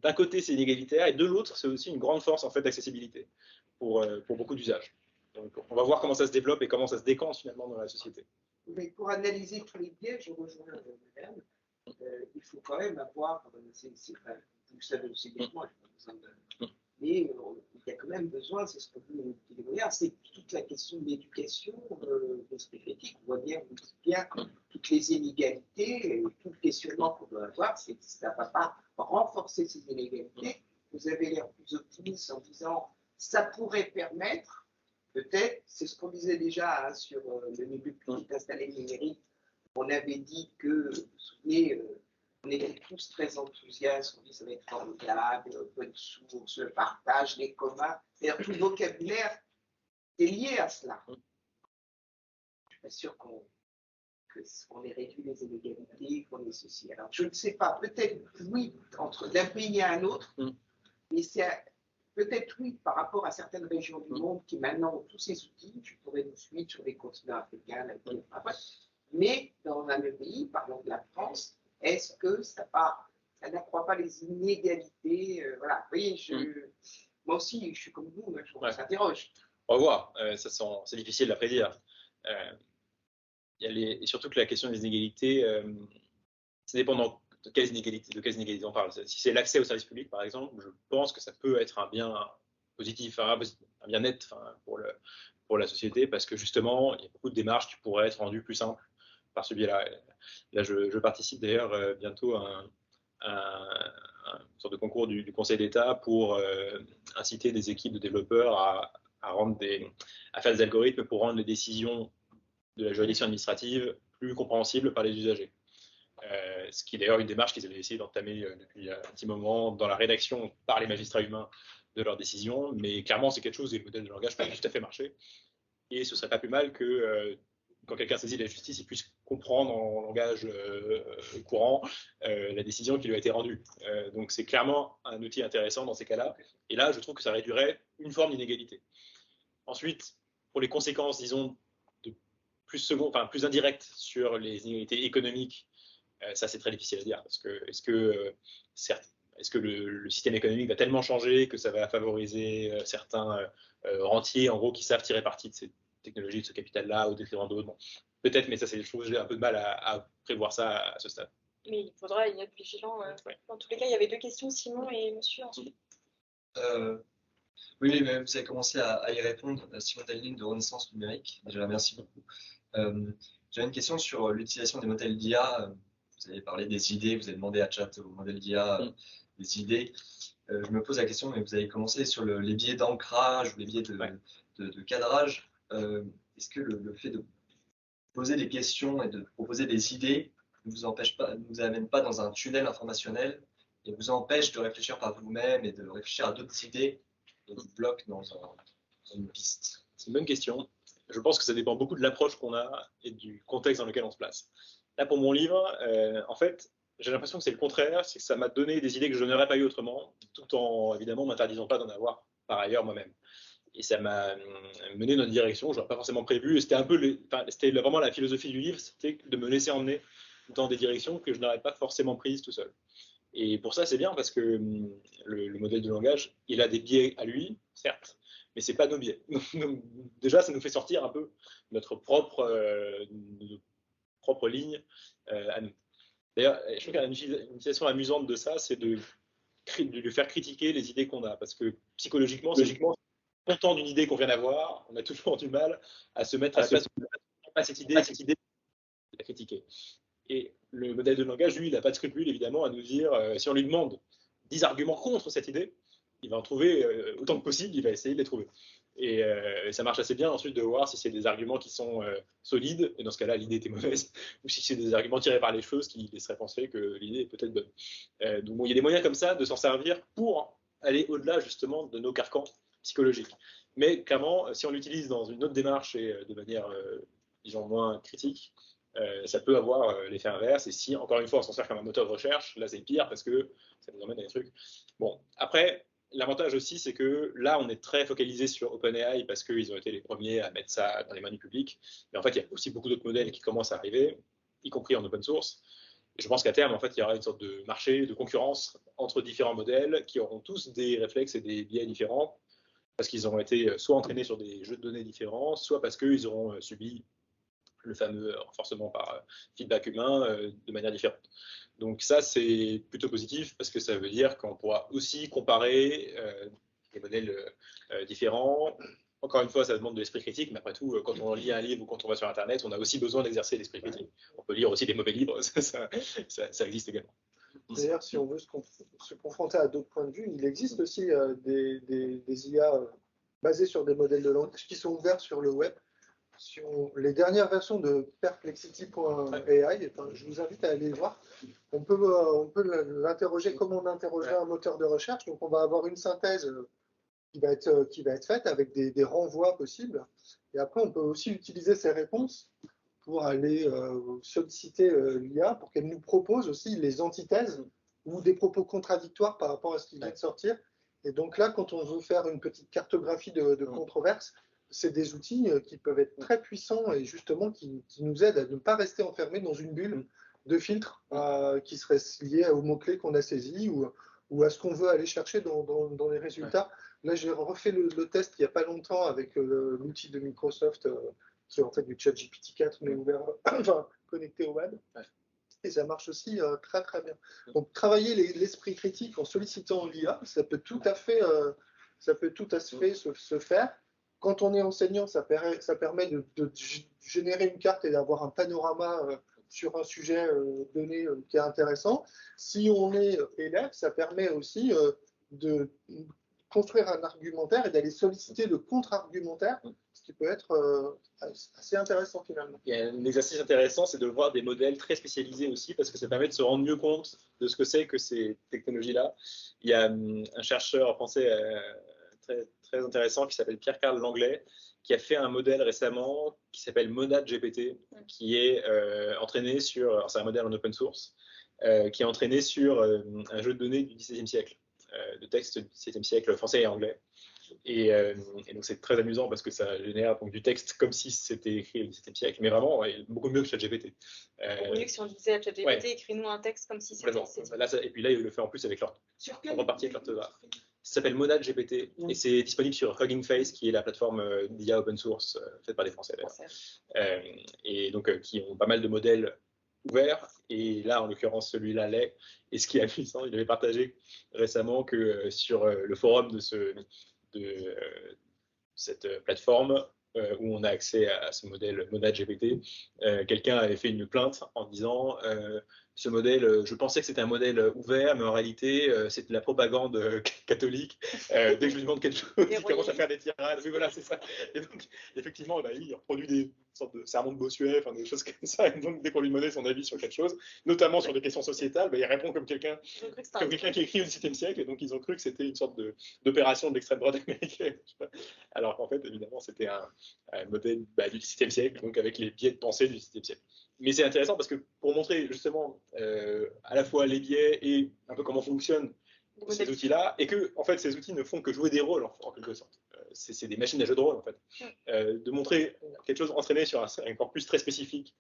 D'un côté, c'est inégalitaire, et de l'autre, c'est aussi une grande force en fait, d'accessibilité pour beaucoup d'usages. Donc on va voir comment ça se développe et comment ça se décante finalement dans la société. Mais pour analyser tous les biais, je rejoins madame. Il faut quand même avoir, vous savez aussi bien que moi, je n'ai pas besoin de... Mais il y a quand même besoin, c'est ce que vous dites, c'est toute la question de l'éducation, l'esprit critique. On voit bien, vous dites bien, toutes les inégalités, tout le questionnement qu'on doit avoir, c'est que ça ne va pas renforcer ces inégalités. Vous avez l'air plus optimiste en disant, ça pourrait permettre, peut-être, c'est ce qu'on disait déjà sur le niveau public installé numérique, on avait dit que, vous vous souvenez, on était tous très enthousiastes, on dit ça va être formidable, bonne source, le partage, les communs. D'ailleurs, tout le vocabulaire est lié à cela. Je ne suis pas sûr qu'on ait réduit les inégalités, qu'on ait ceci. Alors, je ne sais pas, peut-être oui, entre d'un pays à un autre, mais c'est peut-être oui par rapport à certaines régions du monde qui maintenant ont tous ces outils. Je pourrais nous suivre sur les continents africains, mais dans un même pays, parlons de la France, est-ce que ça n'accroît pas les inégalités voilà. Vous voyez, moi aussi, je suis comme vous, je s'interroge. On va voir, c'est difficile à prédire. Et surtout que la question des inégalités, ça dépend de quelles inégalités on parle. Si c'est l'accès au service public, par exemple, je pense que ça peut être un bien positif, un bien net pour la société, parce que justement, il y a beaucoup de démarches qui pourraient être rendues plus simples par ce biais-là. Là, je participe d'ailleurs bientôt à une sorte de concours du Conseil d'État pour inciter des équipes de développeurs à faire des algorithmes pour rendre les décisions de la juridiction administrative plus compréhensibles par les usagers. Ce qui est d'ailleurs une démarche qu'ils avaient essayé d'entamer depuis un petit moment dans la rédaction par les magistrats humains de leurs décisions, mais clairement c'est quelque chose et le modèle de langage peut tout à fait marcher. Et ce serait pas plus mal que quand quelqu'un saisit la justice, il puisse comprendre en langage courant la décision qui lui a été rendue. Donc c'est clairement un outil intéressant dans ces cas-là. Et là, je trouve que ça réduirait une forme d'inégalité. Ensuite, pour les conséquences, disons, plus indirectes sur les inégalités économiques, ça c'est très difficile à dire. Parce que est-ce que le système économique va tellement changer que ça va favoriser certains rentiers, en gros, qui savent tirer parti de ces technologies, de ce capital-là, au détriment d'autres. Bon, peut-être, mais ça, c'est des choses, j'ai un peu de mal à prévoir ça à ce stade. Mais il faudra y être vigilant. Ouais. Dans tous les cas, il y avait deux questions, Simon et Monsieur ensuite. Oui, mais vous avez commencé à y répondre, Simon Delling de Renaissance Numérique. Déjà, merci beaucoup. J'avais une question sur l'utilisation des modèles d'IA. Vous avez parlé des idées, vous avez demandé à chat au modèle d'IA des idées. Je me pose la question, mais vous avez commencé sur les biais d'ancrage ou les biais de cadrage. Est-ce que le fait poser des questions et de proposer des idées ne vous empêche pas, ne vous amène pas dans un tunnel informationnel et vous empêche de réfléchir par vous-même et de réfléchir à d'autres idées et vous bloque dans une piste? C'est une bonne question. Je pense que ça dépend beaucoup de l'approche qu'on a et du contexte dans lequel on se place. Là, pour mon livre, en fait, j'ai l'impression que c'est le contraire, c'est que ça m'a donné des idées que je n'aurais pas eu autrement, tout en évidemment m'interdisant pas d'en avoir par ailleurs moi-même. Et ça m'a mené dans une direction que je n'aurais pas forcément prévue. Et c'était un peu, c'était vraiment la philosophie du livre, c'était de me laisser emmener dans des directions que je n'aurais pas forcément prises tout seul. Et pour ça, c'est bien parce que le modèle de langage, il a des biais à lui, certes, mais c'est pas nos biais. Donc, déjà, ça nous fait sortir un peu notre propre ligne à nous. D'ailleurs, je trouve qu'une utilisation amusante de ça, c'est de lui faire critiquer les idées qu'on a, parce que psychologiquement, content d'une idée qu'on vient d'avoir, on a toujours du mal à se mettre à la place de cette idée, la critiquer. Et le modèle de langage, lui, il n'a pas de scrupule, évidemment, à nous dire, si on lui demande 10 arguments contre cette idée, il va en trouver autant que possible, il va essayer de les trouver. Et ça marche assez bien ensuite de voir si c'est des arguments qui sont solides, et dans ce cas-là, l'idée était mauvaise, ou si c'est des arguments tirés par les choses qui laisseraient penser que l'idée est peut-être bonne. Donc bon, il y a des moyens comme ça de s'en servir pour aller au-delà justement de nos carcans psychologiques. Mais clairement, si on l'utilise dans une autre démarche et de manière, disons, moins critique, ça peut avoir l'effet inverse. Et si, encore une fois, on s'en sert comme un moteur de recherche, là, c'est pire parce que ça nous emmène à des trucs. Bon, après, l'avantage aussi, c'est que là, on est très focalisé sur OpenAI parce qu'ils ont été les premiers à mettre ça dans les mains du public. Mais en fait, il y a aussi beaucoup d'autres modèles qui commencent à arriver, y compris en open source. Et je pense qu'à terme, en fait, il y aura une sorte de marché, de concurrence entre différents modèles qui auront tous des réflexes et des biais différents parce qu'ils auront été soit entraînés sur des jeux de données différents, soit parce qu'ils auront subi le fameux renforcement par feedback humain de manière différente. Donc ça, c'est plutôt positif parce que ça veut dire qu'on pourra aussi comparer des modèles différents. Encore une fois, ça demande de l'esprit critique, mais après tout, quand on lit un livre ou quand on va sur Internet, on a aussi besoin d'exercer l'esprit critique. On peut lire aussi des mauvais livres, ça existe également. D'ailleurs, si on veut se confronter à d'autres points de vue, il existe aussi des IA basées sur des modèles de langage qui sont ouverts sur le web. Sur les dernières versions de Perplexity.ai, je vous invite à aller le voir. On peut l'interroger comme on interrogerait un moteur de recherche. Donc, on va avoir une synthèse qui va être faite avec des renvois possibles. Et après, on peut aussi utiliser ces réponses pour aller solliciter l'IA pour qu'elle nous propose aussi les antithèses ou des propos contradictoires par rapport à ce qui vient de sortir. Et donc là, quand on veut faire une petite cartographie de controverses, c'est des outils qui peuvent être très puissants et justement qui nous aident à ne pas rester enfermés dans une bulle de filtres qui seraient liés aux mots-clés qu'on a saisis ou à ce qu'on veut aller chercher dans les résultats. Là, j'ai refait le test il n'y a pas longtemps avec l'outil de Microsoft qui est en fait du ChatGPT 4 mais ouvert, enfin, connecté au web. Et ça marche aussi très très bien. Donc travailler l'esprit critique en sollicitant l'IA, ça peut tout à fait se faire. Quand on est enseignant, ça permet de générer une carte et d'avoir un panorama sur un sujet donné qui est intéressant. Si on est élève, ça permet aussi de construire un argumentaire et d'aller solliciter le contre-argumentaire, ce qui peut être assez intéressant finalement. Il y a un exercice intéressant, c'est de voir des modèles très spécialisés aussi, parce que ça permet de se rendre mieux compte de ce que c'est que ces technologies-là. Il y a un chercheur français très, très intéressant qui s'appelle Pierre-Carl Langlais, qui a fait un modèle récemment qui s'appelle Monad GPT, qui est entraîné sur, alors c'est un modèle en open source, qui est entraîné sur un jeu de données du XVIIe siècle, de textes du XVIIe siècle français et anglais. Et donc c'est très amusant parce que ça génère donc du texte comme si c'était écrit au XVIIe siècle, mais vraiment beaucoup mieux que ChatGPT. Beaucoup mieux que si on disait à ChatGPT, écris-nous un texte comme si c'était. Et puis là, il le fait en plus avec l'orthographe. Ça s'appelle Monad GPT et c'est disponible sur Hugging Face, qui est la plateforme d'IA open source faite par des Français. Et donc qui ont pas mal de modèles ouverts. Et là, en l'occurrence, celui-là l'est. Et ce qui est amusant, il avait partagé récemment que sur le forum de cette plateforme, où on a accès à ce modèle MonaGPT, quelqu'un avait fait une plainte en disant ce modèle, je pensais que c'était un modèle ouvert, mais en réalité, c'est de la propagande catholique. Dès que je lui demande quelque chose, il commence à faire des tirades. Oui, voilà, c'est ça. Et donc, effectivement, bah, il reproduit des sortes de sermons de Bossuet, enfin, des choses comme ça. Et donc, dès qu'on lui demandait son avis sur quelque chose, notamment sur des questions sociétales, bah, il répond comme quelqu'un qui écrit au XVIIe siècle. Et donc, ils ont cru que c'était une sorte d'opération de l'extrême droite américaine. Alors qu'en fait, évidemment, c'était un modèle du XVIIe siècle, donc avec les biais de pensée du XVIIe siècle. Mais c'est intéressant parce que pour montrer justement à la fois les biais et un peu comment fonctionnent ces outils-là, et que en fait ces outils ne font que jouer des rôles en quelque sorte. C'est des machines à jeu de rôle en fait. De montrer quelque chose entraîné sur un corpus très spécifique,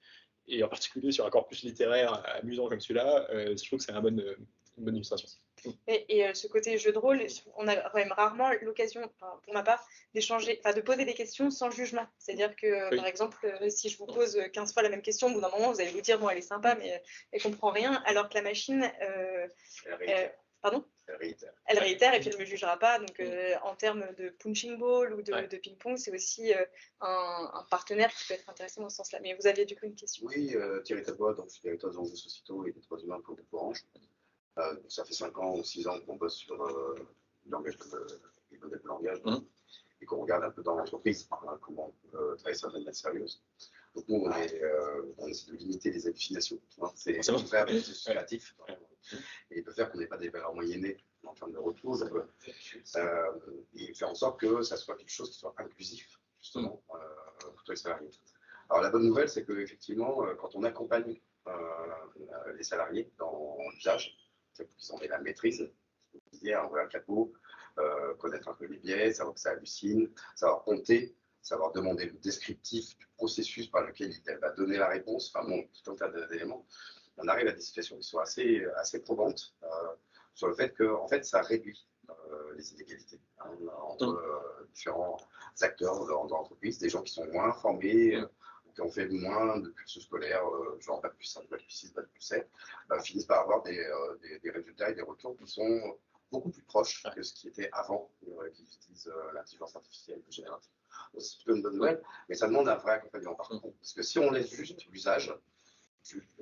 et en particulier sur un corpus littéraire amusant comme celui-là, je trouve que c'est une bonne illustration. Et ce côté jeu de rôle, on a quand même rarement l'occasion, enfin, pour ma part, d'échanger, enfin, de poser des questions sans jugement. C'est-à-dire que, Oui. par exemple, si je vous pose 15 fois la même question, au bout d'un moment, vous allez vous dire, bon, elle est sympa, mais elle comprend rien, alors que la machine... pardon ? Elle réitère et puis elle ne me jugera pas. Donc, en termes de punching ball ou de ping-pong, c'est aussi un partenaire qui peut être intéressant dans ce sens-là. Mais vous aviez du coup une question. Oui, Thierry Tabois, donc je suis directeur des enjeux sociétaux et des droits humains pour Orange. Ça fait 5 ans ou 6 ans qu'on bosse sur les modèles de langage et qu'on regarde un peu dans l'entreprise comment on peut travailler ça de manière sérieuse. Donc nous, on essaie de limiter les hallucinations. C'est de faire des usages créatifs et de faire qu'on n'ait pas des valeurs moyennées en termes de retour et faire en sorte que ça soit quelque chose qui soit inclusif justement pour tous les salariés. Alors la bonne nouvelle, c'est qu'effectivement, quand on accompagne les salariés dans l'usage, c'est pour qu'ils en aient la maîtrise, ouvrir un capot, connaître un peu les biais, savoir que ça hallucine, savoir compter, savoir demander le descriptif du processus par lequel il va donner la réponse, enfin bon, tout un tas d'éléments. On arrive à des situations qui sont assez probantes sur le fait que en fait, ça réduit les inégalités entre différents acteurs dans l'entreprise, des gens qui sont moins formés, qui ont fait moins de cursus scolaire, genre Bac plus 5, Bac plus 6, Bac plus 7, finissent par avoir des résultats et des retours qui sont beaucoup plus proches que ce qui était avant, qui utilisent l'intelligence artificielle générative. C'est plutôt une bonne nouvelle, mais ça demande un vrai accompagnement par contre. Parce que si on laisse juste l'usage,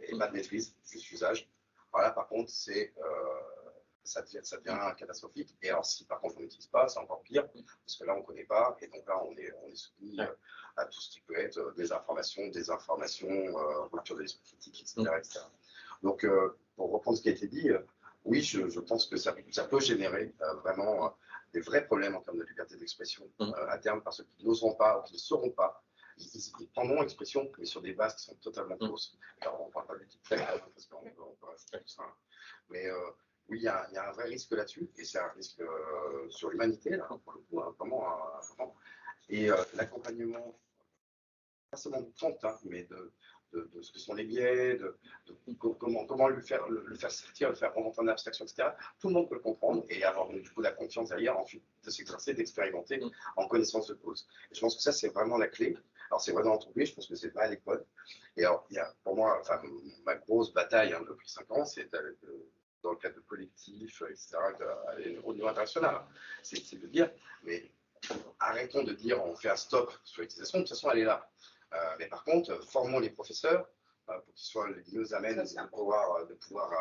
et pas de maîtrise, juste l'usage, voilà, par contre, ça devient catastrophique. Et alors, si par contre on n'utilise pas, c'est encore pire, parce que là, on ne connaît pas, et donc là, on est soumis à tout ce qui peut être désinformation, rupture de l'esprit critique, etc. Donc, pour reprendre ce qui a été dit, oui, je pense que ça peut générer vraiment des vrais problèmes en termes de liberté d'expression à terme, parce qu'ils n'oseront pas, ou qu'ils ne sauront pas. Ils prendront expression, mais sur des bases qui sont totalement fausses. Alors, on ne parle pas du type parce qu'on peut rajouter tout ça. Mais oui, il y a un vrai risque là-dessus, et c'est un risque sur l'humanité, là, pour le coup, vraiment important. Et l'accompagnement, pas seulement de compte, mais de ce que sont les biais, comment le faire sortir, le faire remonter en abstraction, etc. Tout le monde peut le comprendre et avoir du coup la confiance derrière, ensuite de s'exercer, d'expérimenter en connaissance de cause. Et je pense que ça, c'est vraiment la clé. Alors, c'est vrai dans l'entreprise, je pense que c'est vrai à l'école. Et alors, il y a, pour moi, enfin, ma grosse bataille depuis 5 ans, c'est dans le cadre de collectifs, etc., au niveau international. C'est de dire, mais arrêtons de dire on fait un stop sur l'utilisation, de toute façon, elle est là. Mais par contre, formons les professeurs pour qu'ils soient les mieux amènent de pouvoir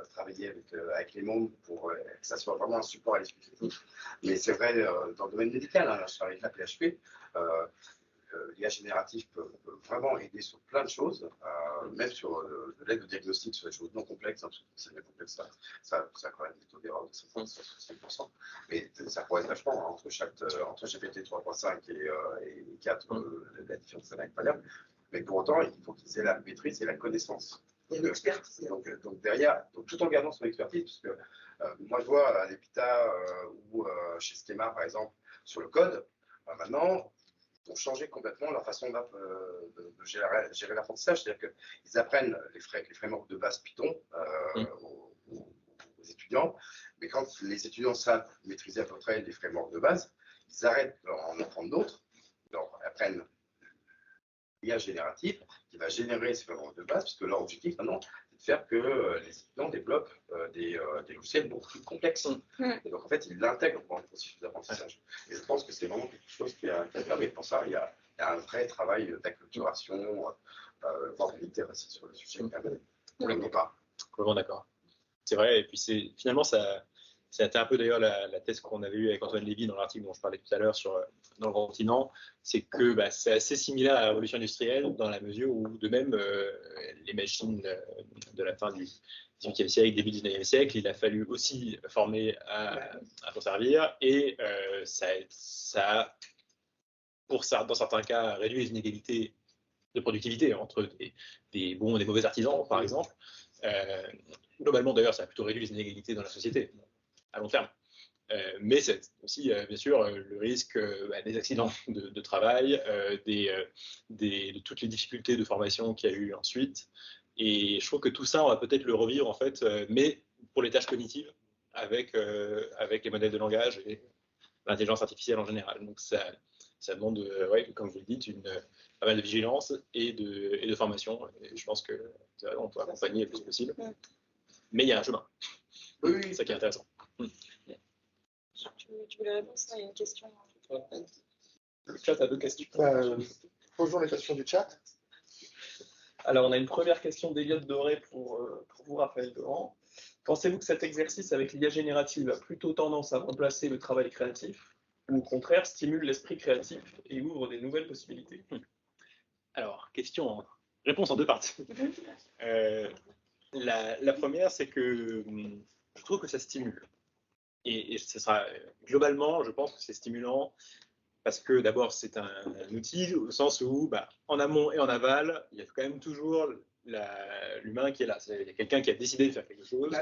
travailler avec les mômes pour que ça soit vraiment un support à l'esprit critique. Mais c'est vrai dans le domaine médical, je travaille avec la PHP, l'IA génératif peut vraiment aider sur plein de choses, même sur l'aide au diagnostic sur des choses non complexes, c'est bien complexe, ça a quand même des taux d'erreur de 5%, mais ça pourrait être vachement entre GPT 3.5 et 4, la différence ça n'est pas là. Mais pour autant, il faut qu'ils aient la maîtrise et la connaissance. Donc derrière, tout en gardant son expertise, parce que moi je vois à l'EPITA ou chez Schema par exemple, sur le code, maintenant, ils ont changé complètement leur façon de gérer l'apprentissage. C'est-à-dire qu'ils apprennent les frameworks de base Python aux étudiants, mais quand les étudiants savent maîtriser à peu près les frameworks de base, ils arrêtent d'en apprendre d'autres, ils apprennent l'IA générative qui va générer ces frameworks de base, puisque leur objectif maintenant, c'est de faire que les étudiants développent des logiciels beaucoup plus complexes. Et donc en fait, ils l'intègrent dans le processus d'apprentissage. Et je pense que c'est vraiment quelque chose qui a permis. Pour ça, il y a y a un vrai travail d'acculturation, voire de littératie sur le sujet. On ne l'est pas. Complètement d'accord. C'est vrai, et puis finalement, c'était un peu d'ailleurs la thèse qu'on avait eue avec Antoine Lévy dans l'article dont je parlais tout à l'heure dans le continent, c'est que c'est assez similaire à la révolution industrielle dans la mesure où, de même, les machines de la fin du XVIIIe siècle, début du XIXe siècle, il a fallu aussi former à s'en servir, et ça a, dans certains cas, réduit les inégalités de productivité entre des bons et des mauvais artisans, par exemple. Globalement, d'ailleurs, ça a plutôt réduit les inégalités dans la société à long terme. Mais c'est aussi, bien sûr, le risque des accidents de travail, de toutes les difficultés de formation qu'il y a eu ensuite. Et je trouve que tout ça, on va peut-être le revivre, en fait, mais pour les tâches cognitives, avec les modèles de langage et l'intelligence artificielle en général. Donc ça demande, comme vous le dites, pas mal de vigilance et de formation. Et je pense qu'on peut accompagner le plus possible. Mais il y a un chemin. Oui. C'est ça qui est intéressant. Tu voulais répondre, ça, il y a une question. Le chat a 2 questions. Posons les questions du chat. Alors, on a une première question d'Eliott Doré pour vous, Raphaël Doran. Pensez-vous que cet exercice avec l'IA générative a plutôt tendance à remplacer le travail créatif ou au contraire stimule l'esprit créatif et ouvre des nouvelles possibilités? Alors, réponse en 2 parties. La première, c'est que je trouve que ça stimule. Et ce sera globalement, je pense que c'est stimulant parce que d'abord, c'est un outil au sens où, en amont et en aval, il y a quand même toujours l'humain qui est là. Il y a quelqu'un qui a décidé de faire quelque chose,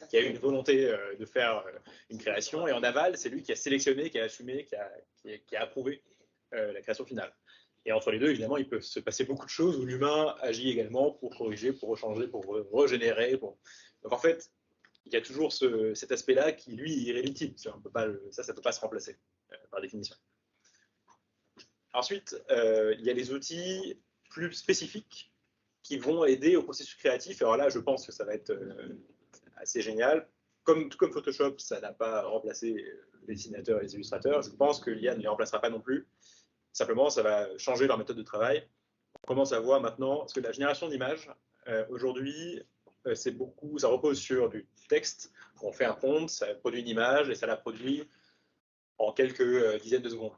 qui a eu une volonté de faire une création, et en aval, c'est lui qui a sélectionné, qui a assumé, qui a approuvé la création finale. Et entre les deux, évidemment, il peut se passer beaucoup de choses où l'humain agit également pour corriger, pour rechanger, pour régénérer. Donc en fait, il y a toujours cet aspect-là qui, lui, est irréductible. Ça ne peut pas se remplacer, par définition. Ensuite, il y a les outils plus spécifiques qui vont aider au processus créatif. Alors là, je pense que ça va être assez génial. Tout comme Photoshop, ça n'a pas remplacé les dessinateurs et les illustrateurs. Je pense que l'IA ne les remplacera pas non plus. Simplement, ça va changer leur méthode de travail. On commence à voir maintenant, parce que la génération d'images, aujourd'hui, ça repose sur du texte. On fait un prompt, ça produit une image et ça la produit en quelques dizaines de secondes.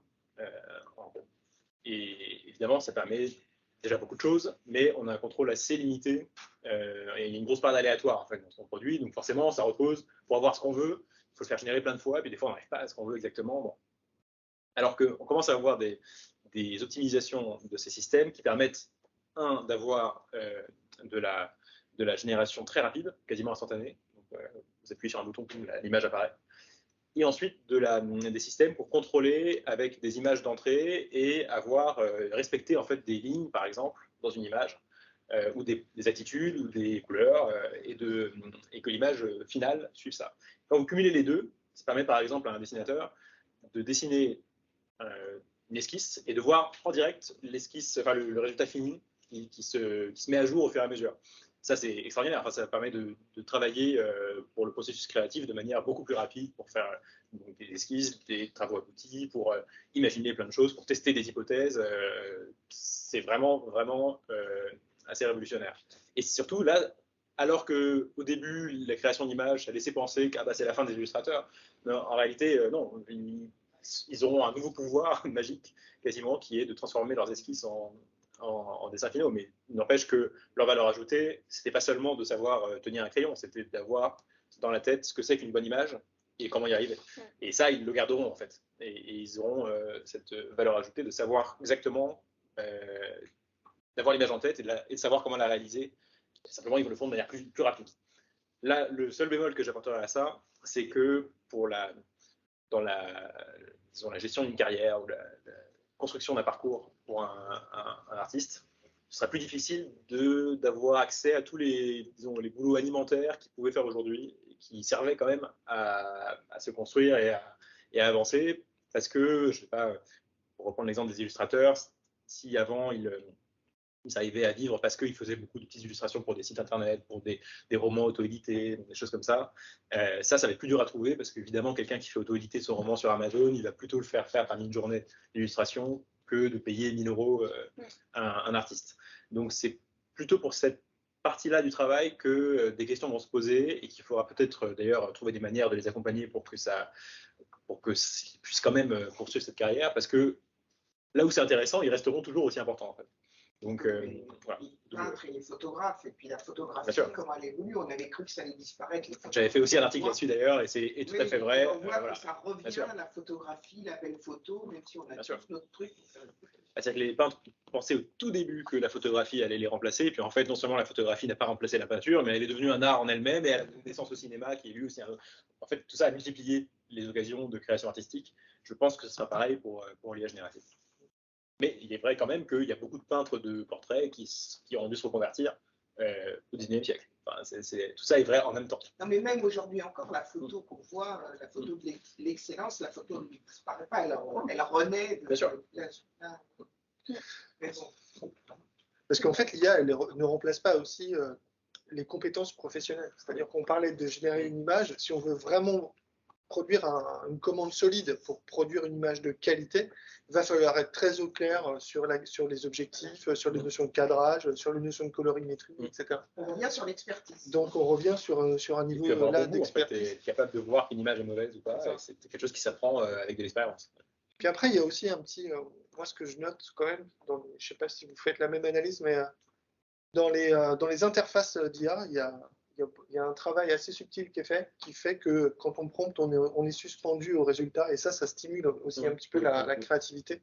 Et évidemment, ça permet déjà beaucoup de choses, mais on a un contrôle assez limité et il y a une grosse part d'aléatoire en fait, dans ce qu'on produit. Donc forcément, ça repose pour avoir ce qu'on veut. Il faut le faire générer plein de fois, et puis des fois, on n'arrive pas à ce qu'on veut exactement. Bon. Alors qu'on commence à avoir des optimisations de ces systèmes qui permettent, d'avoir de la génération très rapide, quasiment instantanée. Donc, vous appuyez sur un bouton, l'image apparaît. Et ensuite, des systèmes pour contrôler avec des images d'entrée et respecter en fait des lignes, par exemple, dans une image, ou des attitudes, ou des couleurs, et que l'image finale suive ça. Quand vous cumulez les deux, ça permet par exemple à un dessinateur de dessiner une esquisse et de voir en direct l'esquisse, enfin le résultat fini qui se met à jour au fur et à mesure. Ça, c'est extraordinaire. Enfin, ça permet de travailler pour le processus créatif de manière beaucoup plus rapide, pour faire des esquisses, des travaux aboutis, pour imaginer plein de choses, pour tester des hypothèses. C'est vraiment, vraiment assez révolutionnaire. Et surtout, là, alors qu'au début, la création d'images, ça laissait penser que c'est la fin des illustrateurs, non, en réalité, non. Ils auront un nouveau pouvoir magique, quasiment, qui est de transformer leurs esquisses en dessins finaux, mais il n'empêche que leur valeur ajoutée, c'était pas seulement de savoir tenir un crayon, c'était d'avoir dans la tête ce que c'est qu'une bonne image et comment y arriver. Et ça, ils le garderont en fait. Et ils auront cette valeur ajoutée de savoir exactement, d'avoir l'image en tête et de savoir comment la réaliser. Simplement, ils vont le faire de manière plus rapide. Là, le seul bémol que j'apporterai à ça, c'est que dans la gestion d'une carrière ou la construction d'un parcours pour un artiste, ce sera plus difficile d'avoir accès à tous les boulots alimentaires qu'il pouvait faire aujourd'hui et qui servaient quand même à se construire et à avancer. Parce que, je sais pas, pour reprendre l'exemple des illustrateurs, si avant ils arrivaient à vivre parce qu'ils faisaient beaucoup de petites illustrations pour des sites internet, pour des romans auto-édités, des choses comme ça, ça va être plus dur à trouver parce qu'évidemment, quelqu'un qui fait auto-éditer son roman sur Amazon, il va plutôt le faire parmi une journée d'illustration que de payer 1 000 € un artiste. Donc c'est plutôt pour cette partie-là du travail que des questions vont se poser et qu'il faudra peut-être d'ailleurs trouver des manières de les accompagner pour qu'ils puissent quand même poursuivre cette carrière, parce que là où c'est intéressant, ils resteront toujours aussi importants en fait. Donc voilà. Les peintres et les photographes, et puis la photographie, comment elle évolue, on avait cru que ça allait disparaître. J'avais fait aussi un article là-dessus d'ailleurs, et c'est tout à fait vrai. On voit que ça revient, la photographie, la belle photo, même si on a tous notre truc. C'est-à-dire que les peintres pensaient au tout début que la photographie allait les remplacer, et puis en fait, non seulement la photographie n'a pas remplacé la peinture, mais elle est devenue un art en elle-même, et elle a donné naissance au cinéma, qui est lui aussi En fait, tout ça a multiplié les occasions de création artistique. Je pense que ce sera pareil pour l'IA générative. Mais il est vrai quand même qu'il y a beaucoup de peintres de portraits qui ont dû se reconvertir au XIXe siècle. Enfin, tout ça est vrai en même temps. Non, mais même aujourd'hui encore, la photo qu'on voit, la photo de l'excellence, la photo ne disparaît pas, elle renaît. Bien sûr. Mais bon. Parce qu'en fait, l'IA, elle ne remplace pas aussi les compétences professionnelles. C'est-à-dire qu'on parlait de générer une image. Si on veut vraiment produire une commande solide pour produire une image de qualité, il va falloir être très au clair sur les objectifs, sur les notions de cadrage, sur les notions de colorimétrie, etc. On revient sur l'expertise. Donc on revient sur un niveau là d'expertise. En fait, être capable de voir qu'une image est mauvaise ou pas, c'est quelque chose qui s'apprend avec de l'expérience. Puis après, il y a aussi un petit, moi ce que je note quand même, je ne sais pas si vous faites la même analyse, mais dans les interfaces d'IA, il y a un travail assez subtil qui est fait, qui fait que quand on prompte, on est suspendu au résultat, et ça stimule aussi un petit peu la créativité.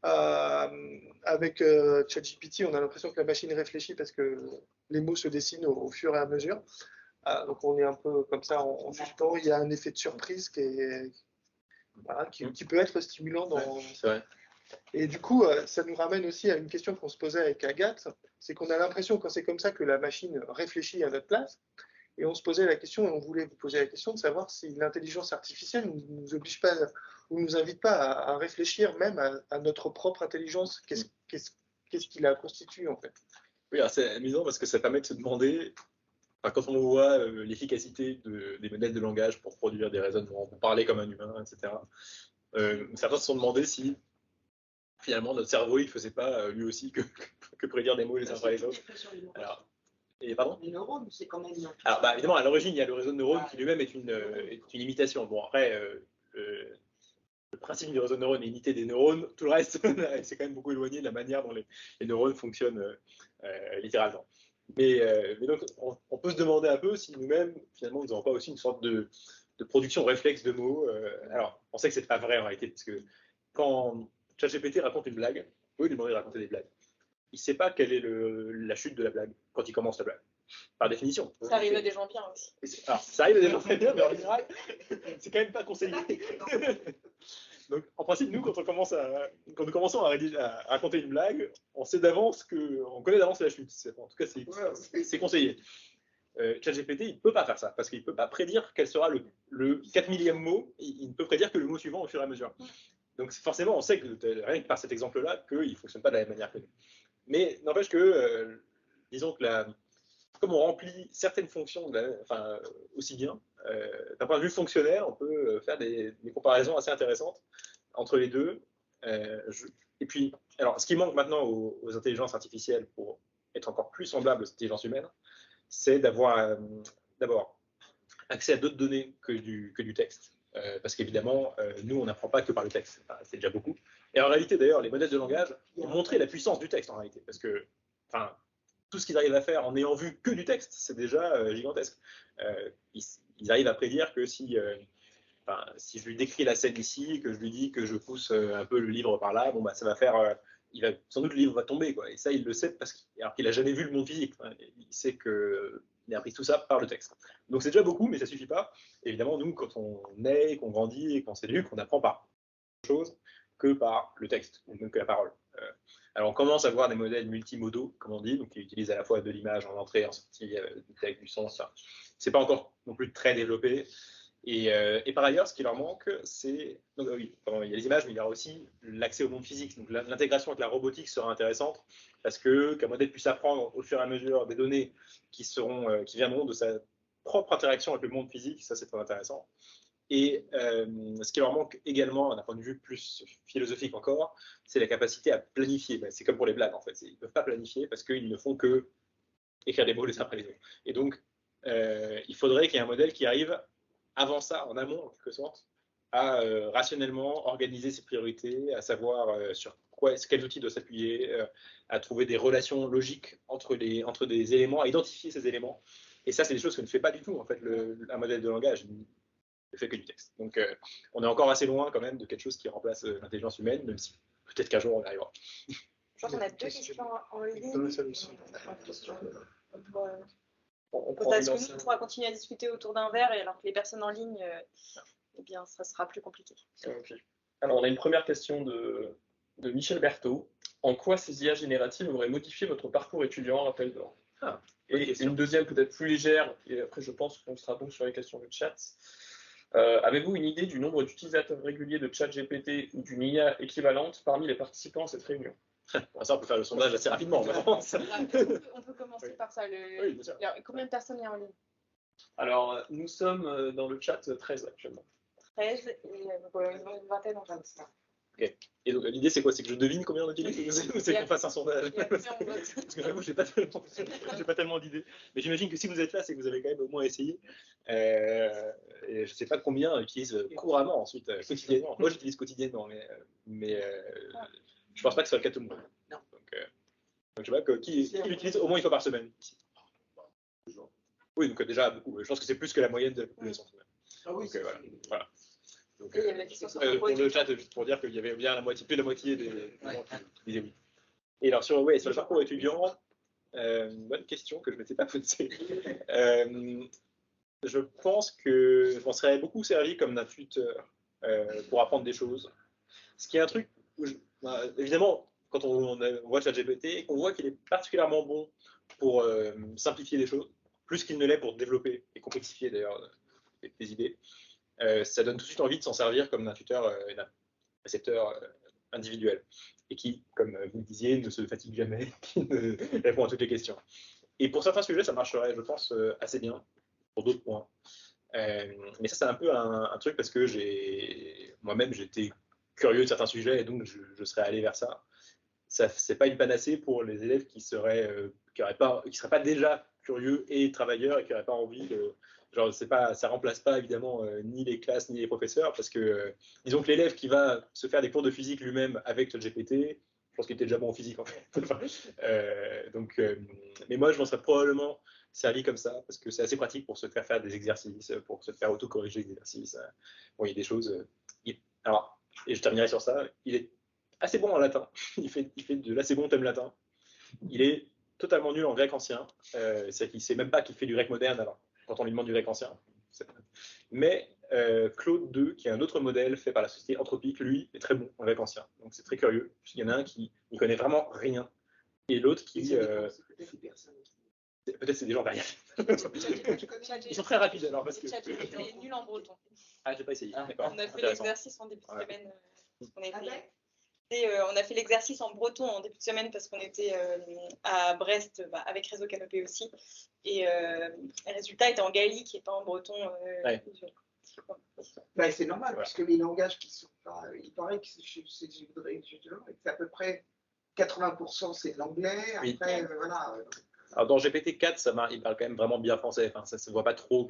Avec ChatGPT, on a l'impression que la machine réfléchit parce que les mots se dessinent au fur et à mesure. Donc on est un peu comme ça en suspens. Il y a un effet de surprise qui peut être stimulant. C'est vrai. Et du coup, ça nous ramène aussi à une question qu'on se posait avec Agathe, c'est qu'on a l'impression quand c'est comme ça que la machine réfléchit à notre place, et on se posait la question, et on voulait vous poser la question de savoir si l'intelligence artificielle ne nous oblige pas ou nous invite pas à réfléchir même à notre propre intelligence, qu'est-ce qui la constitue en fait. Oui, c'est amusant parce que ça permet de se demander, quand on voit l'efficacité des modèles de langage pour produire des raisonnements, pour parler comme un humain, etc., certains se sont demandé si finalement notre cerveau il ne faisait pas lui aussi que prédire des mots les uns après les autres. Alors, et pardon ? Les neurones, c'est quand même. Alors, évidemment, à l'origine, il y a le réseau de neurones qui lui-même est une imitation. Bon, après, le principe du réseau de neurones est imiter des neurones. Tout le reste, c'est quand même beaucoup éloigné de la manière dont les neurones fonctionnent littéralement. Mais donc, on peut se demander un peu si nous-mêmes, finalement, nous n'avons pas aussi une sorte de production réflexe de mots. Alors, on sait que c'est pas vrai en réalité, parce que quand ChatGPT raconte une blague, vous pouvez lui demander de raconter des blagues. Il ne sait pas quelle est la chute de la blague quand il commence la blague. Par définition. Ça arrive à des gens bien aussi. Alors, ça arrive à des gens très bien, mais en général, c'est quand même pas conseillé. Donc, en principe, nous, quand nous commençons à raconter une blague, on sait d'avance on connaît d'avance la chute. En tout cas, c'est conseillé. ChatGPT, il ne peut pas faire ça, parce qu'il ne peut pas prédire quel sera le 4 millième mot. Il ne peut prédire que le mot suivant au fur et à mesure. Donc, forcément, on sait que, rien que par cet exemple-là, qu'il ne fonctionne pas de la même manière que nous. Mais n'empêche que, disons que comme on remplit certaines fonctions aussi bien, d'un point de vue fonctionnel, on peut faire des comparaisons assez intéressantes entre les deux. Et puis, alors, ce qui manque maintenant aux intelligences artificielles pour être encore plus semblables aux intelligences humaines, c'est d'avoir d'abord accès à d'autres données que du texte. Parce qu'évidemment, nous, on n'apprend pas que par le texte. C'est déjà beaucoup. Et en réalité, d'ailleurs, les modèles de langage ont montré la puissance du texte, en réalité. Parce que tout ce qu'ils arrivent à faire en n'ayant vu que du texte, c'est déjà gigantesque. Ils arrivent à prédire que si je lui décris la scène ici, que je lui dis que je pousse un peu le livre par là, ça va faire... sans doute le livre va tomber, quoi. Et ça, il le sait alors qu'il n'a jamais vu le monde physique. Il sait qu'il a appris tout ça par le texte. Donc c'est déjà beaucoup, mais ça ne suffit pas. Évidemment, nous, quand on naît, qu'on grandit et qu'on s'éduque, on apprend pas autre chose que par le texte, ou même que la parole. Alors on commence à voir des modèles multimodaux, comme on dit, donc qui utilisent à la fois de l'image en entrée, en sortie, du texte, du son. C'est pas encore non plus très développé. Et par ailleurs, ce qui leur manque, c'est... il y a les images, mais il y aura aussi l'accès au monde physique. Donc l'intégration avec la robotique sera intéressante, parce qu'un modèle puisse apprendre au fur et à mesure des données qui viendront de sa propre interaction avec le monde physique, ça c'est très intéressant. Et ce qui leur manque également, d'un point de vue plus philosophique encore, c'est la capacité à planifier. Ben, c'est comme pour les blagues, en fait. Ils ne peuvent pas planifier parce qu'ils ne font que écrire des mots les uns après les autres. Et donc, il faudrait qu'il y ait un modèle qui arrive avant ça, en amont, en quelque sorte, à rationnellement organiser ses priorités, à savoir sur quels outils doivent s'appuyer, à trouver des relations logiques entre des éléments, à identifier ces éléments. Et ça, c'est des choses que ne fait pas du tout, en fait, un modèle de langage. Il ne fait que du texte. Donc, on est encore assez loin, quand même, de quelque chose qui remplace l'intelligence humaine, même si peut-être qu'un jour, on y arrivera. Je crois qu'on a 2 questions en ligne. Peut-être que nous, on pourra continuer à discuter autour d'un verre, et alors que les personnes en ligne, eh bien, ça sera plus compliqué. Okay. Alors, on a une première question de Michel Berthaud. En quoi ces IA génératives auraient modifié votre parcours étudiant, rappel d'or? Et une deuxième peut-être plus légère, et après je pense qu'on sera bon sur les questions du chat. Avez-vous une idée du nombre d'utilisateurs réguliers de ChatGPT ou d'une IA équivalente parmi les participants à cette réunion? Ça, on peut faire le sondage assez rapidement, je pense. On peut commencer par ça. Oui, bien sûr. Combien de personnes il y a en ligne? Alors, nous sommes dans le chat 13 actuellement. 13 et une vingtaine en face. Ok. Et donc l'idée c'est quoi? C'est que je devine combien on utilise ou c'est qu'on fasse un sondage? Parce que j'avoue, j'ai pas tellement d'idées. Mais j'imagine que si vous êtes là, c'est que vous avez quand même au moins essayé. Et je sais pas combien utilisent couramment ensuite, quotidiennement. Moi j'utilise quotidiennement, mais je pense pas que ce soit le cas de tout le monde. Non. Donc je sais pas qui l'utilise au moins une fois par semaine. Oui, donc déjà beaucoup. Je pense que c'est plus que la moyenne de la population. Ah oui, donc voilà. Donc, il y avait la question sur pour le chat, juste pour dire qu'il y avait bien plus de la moitié des gens qui disaient oui. Et alors sur le parcours étudiant, bonne question que je ne m'étais pas posée. Je pense que je m'en serais beaucoup servi comme d'un tuteur pour apprendre des choses. Ce qui est un truc où, évidemment, quand on voit ChatGPT et qu'on voit qu'il est particulièrement bon pour simplifier des choses, plus qu'il ne l'est pour développer et complexifier d'ailleurs des idées, ça donne tout de suite envie de s'en servir comme d'un tuteur et d'un précepteur individuel et qui, comme vous le disiez, ne se fatigue jamais, qui ne répond à toutes les questions. Et pour certains sujets, ça marcherait, je pense, assez bien. Pour d'autres points. Mais ça, c'est un peu un truc parce que moi-même, j'étais curieux de certains sujets et donc je serais allé vers ça. C'est pas une panacée pour les élèves qui seraient pas déjà curieux et travailleurs et qui n'auraient pas envie de. Genre, ça remplace pas évidemment ni les classes ni les professeurs parce que disons que l'élève qui va se faire des cours de physique lui-même avec ChatGPT, je pense qu'il était déjà bon en physique en fait. Mais moi, je m'en serais probablement servi comme ça parce que c'est assez pratique pour se faire des exercices, pour se faire auto-corriger des exercices. Bon, il y a des choses. Alors, et je terminerai sur ça. Il est assez bon en latin. Il fait de l'assez bon thème latin. Il est totalement nul en grec ancien. C'est qu'il ne sait même pas qu'il fait du grec moderne alors, quand on lui demande du grec ancien. Mais Claude II, qui est un autre modèle fait par la société Anthropique, lui, est très bon en grec ancien. Donc c'est très curieux. Il y en a un qui n'y connaît vraiment rien. Et l'autre qui. Peut-être c'est des gens variables. Ils sont très rapides alors. Parce que... ChatGPT est nul en breton. Ah, j'ai pas essayé. D'accord. On a fait l'exercice en début de semaine. On a fait l'exercice en breton en début de semaine parce qu'on était à Brest avec Réseau Canopé aussi. Et le résultat était en gaélique et pas en breton. C'est normal, puisque les langages qui sont. Il paraît que c'est à peu près 80% c'est l'anglais. Après, voilà. Alors dans GPT-4, il parle quand même vraiment bien français. Enfin, ça se voit pas trop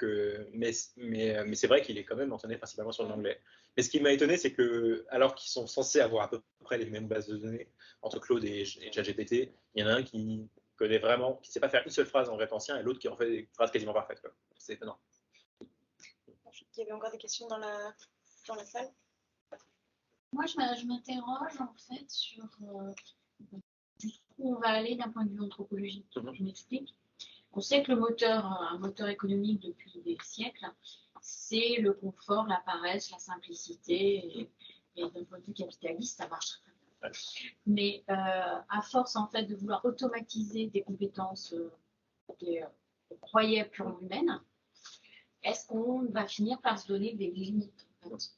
mais c'est vrai qu'il est quand même entraîné principalement sur l'anglais. Mais ce qui m'a étonné, c'est que alors qu'ils sont censés avoir à peu près les mêmes bases de données entre Claude et ChatGPT, il y en a un qui connaît vraiment, qui sait pas faire une seule phrase en grec ancien et l'autre qui en fait des phrases quasiment parfaites. C'est étonnant. Il y avait encore des questions dans la salle. Moi, je m'interroge en fait sur jusqu'où on va aller d'un point de vue anthropologique. Je m'explique. On sait que un moteur économique depuis des siècles, c'est le confort, la paresse, la simplicité. Et d'un point de vue capitaliste, ça marche très bien. Mais à force en fait de vouloir automatiser des compétences qu'on croyait purement humaines, est-ce qu'on va finir par se donner des limites en fait?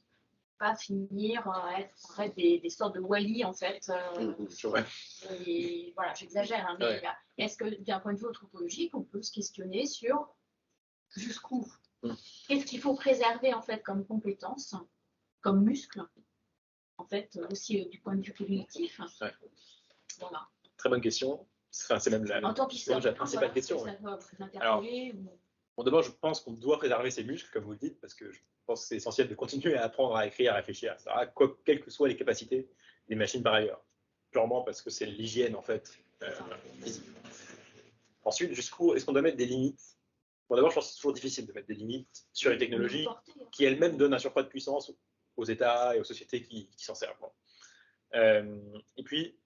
Pas finir à être des sortes de Wall-E en fait. Et voilà, j'exagère, mais est-ce que d'un point de vue anthropologique, on peut se questionner sur jusqu'où Qu'est-ce qu'il faut préserver en fait comme compétence, comme muscle, en fait, aussi du point de vue cognitif. Ouais. Voilà. Très bonne question. Enfin, c'est même En tant qu'historien, la principale question. ça Ouais. doit vous interpeller. Alors, bon, d'abord, je pense qu'on doit préserver ses muscles, comme vous le dites, parce que je pense que c'est essentiel de continuer à apprendre à écrire, à réfléchir, etc., quelles que soient les capacités des machines par ailleurs. Purement parce que c'est l'hygiène, en fait, physique. Ensuite, jusqu'où est-ce qu'on doit mettre des limites? Bon, d'abord, je pense que c'est toujours difficile de mettre des limites sur les technologies qui elles-mêmes donnent un surcroît de puissance aux États et aux sociétés qui s'en servent. Et puis,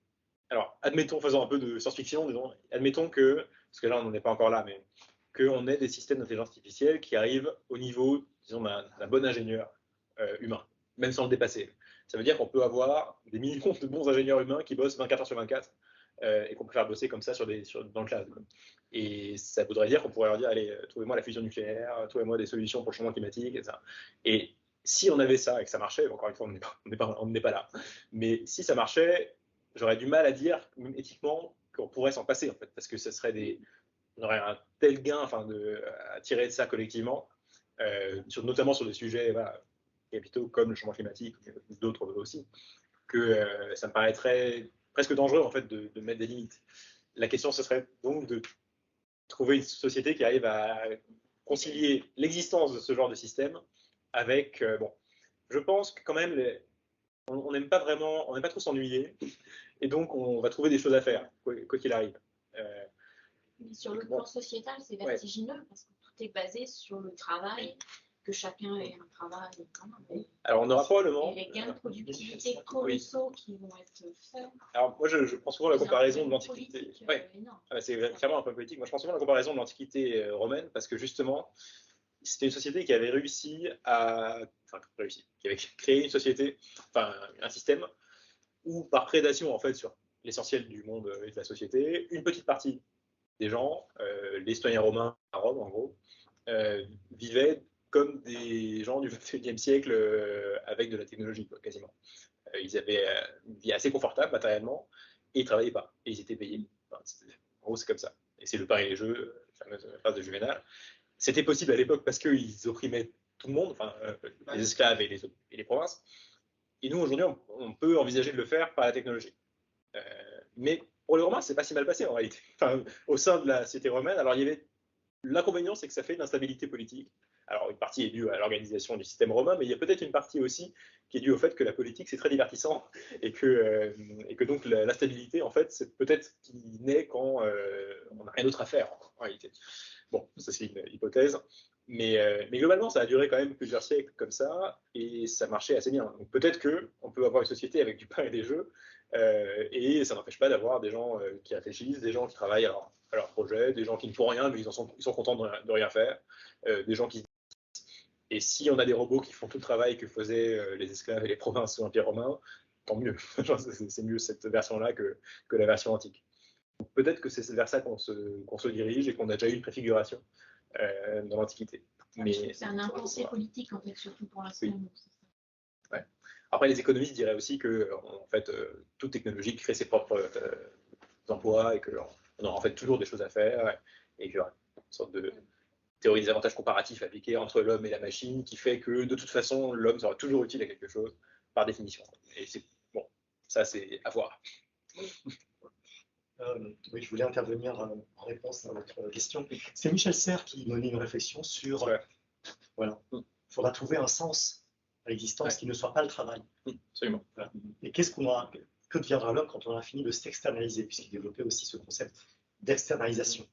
alors, admettons, faisons un peu de science-fiction, disons, admettons que, parce que là, on n'en est pas encore là, mais qu'on ait des systèmes d'intelligence artificielle qui arrivent au niveau, disons, d'un bon ingénieur humain, même sans le dépasser. Ça veut dire qu'on peut avoir des millions de bons ingénieurs humains qui bossent 24 heures sur 24 et qu'on peut faire bosser comme ça dans le cloud. Et ça voudrait dire qu'on pourrait leur dire, allez, trouvez-moi la fusion nucléaire, trouvez-moi des solutions pour le changement climatique, etc. Et si on avait ça et que ça marchait, encore une fois, on n'est pas là, mais si ça marchait, j'aurais du mal à dire, même éthiquement, qu'on pourrait s'en passer, en fait, parce que ce serait on aurait un tel gain à tirer de ça collectivement, notamment sur des sujets capitaux comme le changement climatique, d'autres aussi, que ça me paraîtrait presque dangereux en fait, de mettre des limites. La question, ce serait donc de trouver une société qui arrive à concilier l'existence de ce genre de système avec, bon, je pense que quand même, on n'aime pas vraiment, on n'aime pas trop s'ennuyer, et donc on va trouver des choses à faire, quoi qu'il arrive. Mais sur le plan sociétal, c'est vertigineux, parce que tout est basé sur le travail, que chacun ait un travail. Alors on aura probablement... Et les gains de productivité colossaux qui vont être faits. Alors moi je prends souvent la comparaison de l'Antiquité. C'est clairement un peu politique. Moi je prends souvent la comparaison de l'Antiquité romaine, parce que justement, c'était une société qui avait réussi qui avait créé une société, un système où par prédation en fait sur l'essentiel du monde et de la société, une petite partie des gens, les citoyens romains à Rome en gros, vivaient comme des gens du XXIe siècle avec de la technologie, quasiment. Ils avaient une vie assez confortable matériellement et ils ne travaillaient pas. Et ils étaient payés. En gros, c'est comme ça. Et c'est le pain et les jeux, la fameuse phrase de Juvénal. C'était possible à l'époque parce qu'ils opprimaient tout le monde, les esclaves et les provinces. Et nous, aujourd'hui, on peut envisager de le faire par la technologie. Mais pour les Romains, c'est pas si mal passé en réalité. Au sein de la société romaine, alors il y avait l'inconvénient, c'est que ça fait une instabilité politique. Alors une partie est due à l'organisation du système romain, mais il y a peut-être une partie aussi qui est due au fait que la politique c'est très divertissant et que donc la stabilité en fait c'est peut-être qui naît quand on n'a rien d'autre à faire en réalité. Bon, ça c'est une hypothèse, mais globalement ça a duré quand même plusieurs siècles comme ça et ça marchait assez bien. Donc peut-être qu'on peut avoir une société avec du pain et des jeux et ça n'empêche pas d'avoir des gens qui réfléchissent, des gens qui travaillent à leur projet, des gens qui ne font rien mais ils sont contents de rien faire, des gens qui... Et si on a des robots qui font tout le travail que faisaient les esclaves et les provinces sous l'Empire romain, tant mieux. C'est mieux cette version-là que la version antique. Peut-être que c'est vers ça qu'on se dirige et qu'on a déjà eu une préfiguration dans l'Antiquité. Mais c'est un impensé politique en fait, surtout pour l'instant. Oui. Ouais. Après, les économistes diraient aussi que en fait, toute technologie crée ses propres emplois et qu'on aura en fait toujours des choses à faire et qu'il y aura une sorte de théorie des avantages comparatifs appliqués entre l'homme et la machine qui fait que de toute façon l'homme sera toujours utile à quelque chose par définition. Et c'est bon, ça c'est à voir. Oui, je voulais intervenir en réponse à votre question. C'est Michel Serres qui menait une réflexion sur voilà, il faudra trouver un sens à l'existence qui ne soit pas le travail. Absolument. Voilà. Et que deviendra l'homme quand on aura fini de s'externaliser, puisqu'il développait aussi ce concept d'externalisation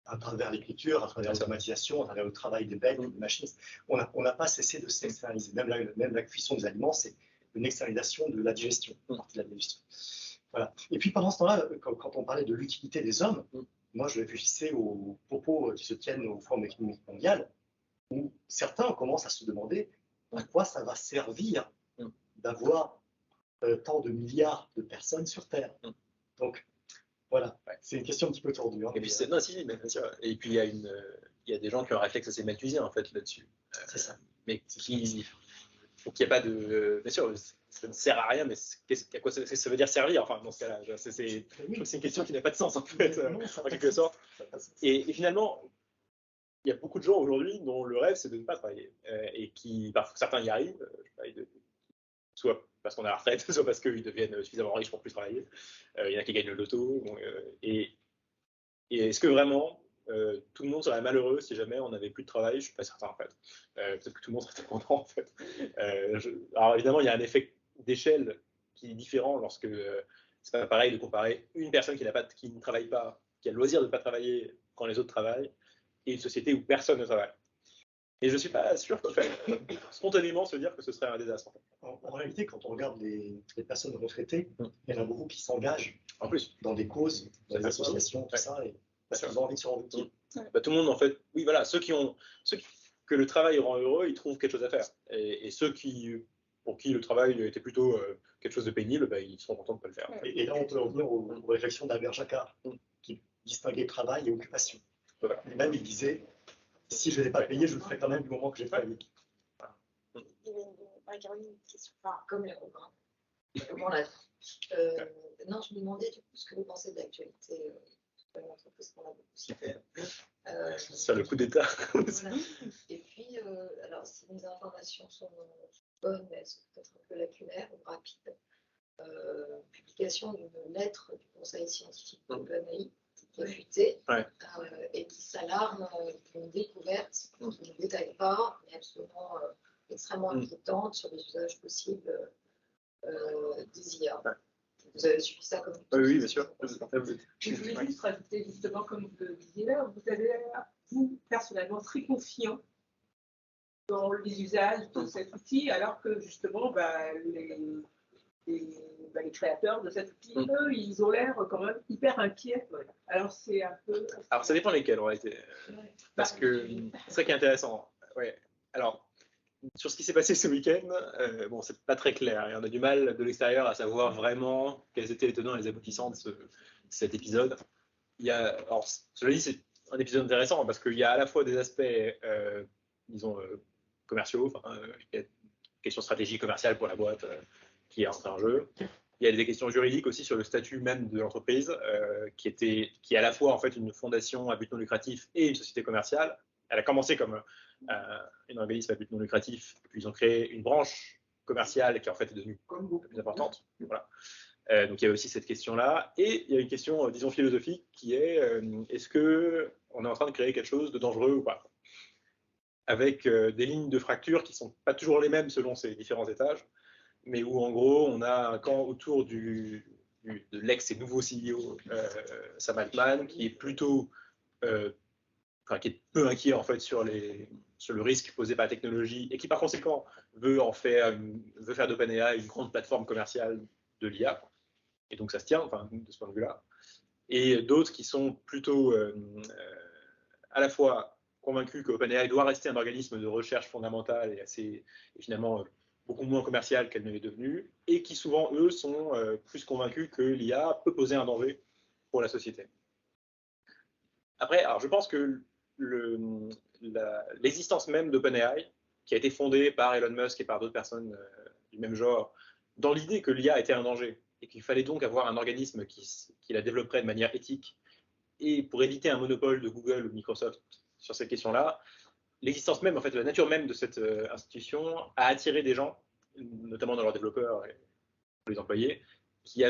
à travers l'écriture, à travers l'automatisation, à travers le travail des bêtes, des machines. On n'a pas cessé de s'externaliser. Même la cuisson des aliments, c'est une externalisation de la digestion, partie de la digestion. Voilà. Et puis pendant ce temps-là, quand on parlait de l'utilité des hommes, moi je réfléchissais aux propos qui se tiennent au Forum économique mondial, où certains commencent à se demander à quoi ça va servir d'avoir tant de milliards de personnes sur Terre. Donc voilà, c'est une question un petit peu tordue. Hein, et puis non, si, bien sûr. Et puis il y a des gens qui ont un réflexe assez malthusien en fait là-dessus. C'est ça. Mais faut qu'il n'y ait pas de. Bien sûr, ça ne sert à rien, mais à quoi ça veut dire servir? Enfin, dans ce cas-là, je trouve que c'est une question qui n'a pas de sens en fait, en quelque sorte. Et finalement, il y a beaucoup de gens aujourd'hui dont le rêve, c'est de ne pas travailler. Et qui, parfois, certains y arrivent, soit parce qu'on est à la retraite, soit parce qu'ils deviennent suffisamment riches pour plus travailler. Il y en a qui gagnent le loto. Et est-ce que vraiment tout le monde serait malheureux si jamais on n'avait plus de travail? Je ne suis pas certain en fait. Peut-être que tout le monde serait content en fait. Alors évidemment, il y a un effet d'échelle qui est différent lorsque c'est pas pareil de comparer une personne qui ne travaille pas, qui a le loisir de ne pas travailler quand les autres travaillent, et une société où personne ne travaille. Et je ne suis pas sûr qu'il faille spontanément se dire que ce serait un désastre. En réalité, quand on regarde les personnes retraitées, il y en a beaucoup qui s'engagent en plus dans des causes, dans des associations, tout ça, et parce qu'ils ont envie de se rendre utile. Tout le monde, en fait, oui, voilà, ceux que le travail rend heureux, ils trouvent quelque chose à faire. Et ceux pour qui le travail était plutôt quelque chose de pénible, ben, ils seront contents de ne pas le faire. Et là, on peut revenir aux réflexions d'Albert Jacquard, qui distinguait travail et occupation. Voilà. Lui-même, il disait, si je n'étais pas payé, je le ferais quand même du moment que j'ai travaillé. Caroline, une question. Enfin, comme les programmes. Non, je me demandais du coup ce que vous pensez de l'actualité de l'entreprise qu'on a beaucoup cité. Sur le coup d'État. Voilà. Et puis, alors, si les informations sont bonnes, mais elles sont peut-être un peu lacunaires ou rapides, publication d'une lettre du Conseil scientifique d'OpenAI réfutée et qui s'alarme d'une découverte qui ne détaille pas, mais absolument extrêmement inquiétante sur les usages possibles des IA. Vous avez suivi ça comme Oui, bien sûr. Je voulais juste rajouter, justement, comme vous le disiez là, vous avez, vous, personnellement, très confiant dans les usages de cet outil, alors que, justement, les créateurs de cet outil, eux, ils ont l'air quand même hyper inquiets. Alors, c'est un peu... Alors, ça dépend lesquels, en réalité. Parce que c'est ça qui est intéressant. Ouais. Alors, sur ce qui s'est passé ce week-end, bon, c'est pas très clair. Et on a du mal de l'extérieur à savoir vraiment quels étaient les tenants et les aboutissants de cet épisode. Alors, cela dit, c'est un épisode intéressant parce qu'il y a à la fois des aspects, disons, commerciaux, il y a des questions stratégiques commerciales pour la boîte qui est entrée en jeu. Il y a des questions juridiques aussi sur le statut même de l'entreprise, qui est à la fois en fait une fondation à but non lucratif et une société commerciale. Elle a commencé comme un organisme à but non lucratif, puis ils ont créé une branche commerciale qui en fait est devenue la plus importante. Voilà. Donc il y a aussi cette question-là. Et il y a une question, disons, philosophique qui est est-ce qu'on est en train de créer quelque chose de dangereux ou pas? Avec des lignes de fracture qui ne sont pas toujours les mêmes selon ces différents étages, mais où en gros on a un camp autour de l'ex et nouveau CEO Sam Altman qui est plutôt qui est peu inquiet en fait sur le risque posé par la technologie et qui par conséquent veut faire d'OpenAI une grande plateforme commerciale de l'IA. Et donc ça se tient, de ce point de vue-là. Et d'autres qui sont plutôt à la fois convaincus que OpenAI doit rester un organisme de recherche fondamentale et finalement beaucoup moins commercial qu'elle ne l'est devenue, et qui souvent, eux, sont plus convaincus que l'IA peut poser un danger pour la société. Après, alors je pense que l'existence même d'OpenAI, qui a été fondée par Elon Musk et par d'autres personnes du même genre, dans l'idée que l'IA était un danger, et qu'il fallait donc avoir un organisme qui la développerait de manière éthique, et pour éviter un monopole de Google ou de Microsoft sur cette question-là, l'existence même, en fait, la nature même de cette institution a attiré des gens, notamment dans leurs développeurs et les employés, qui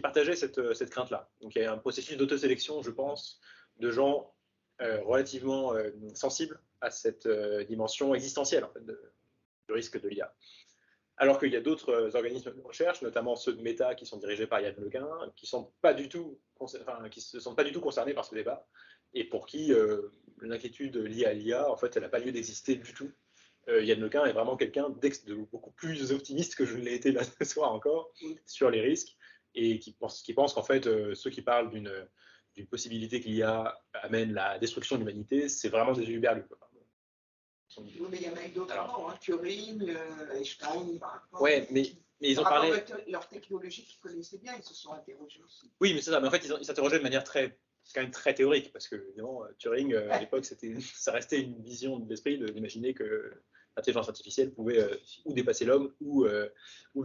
partageaient cette crainte-là. Donc il y a un processus d'autosélection, je pense, de gens relativement sensibles à cette dimension existentielle en fait, du risque de l'IA. Alors qu'il y a d'autres organismes de recherche, notamment ceux de Meta qui sont dirigés par Yann LeCun, qui ne se sentent pas du tout concernés par ce débat, et pour qui l'inquiétude liée à l'IA, en fait, elle n'a pas lieu d'exister du tout. Yann LeCun est vraiment quelqu'un de beaucoup plus optimiste que je ne l'ai été là ce soir encore sur les risques, et qui pense qu'en fait, ceux qui parlent d'une possibilité que l'IA amène la destruction de l'humanité, c'est vraiment des huluberlus. Oui, mais il y en a eu d'autres avant, Turing, Einstein. Ouais, mais ils ont parlé. Leur technologie qu'ils connaissaient bien, ils se sont interrogés aussi. Oui, mais c'est ça. Mais en fait, ils s'interrogeaient de manière quand même très théorique, parce que évidemment, Turing, à l'époque, ça restait une vision de l'esprit d'imaginer que l'intelligence artificielle pouvait ou dépasser l'homme ou le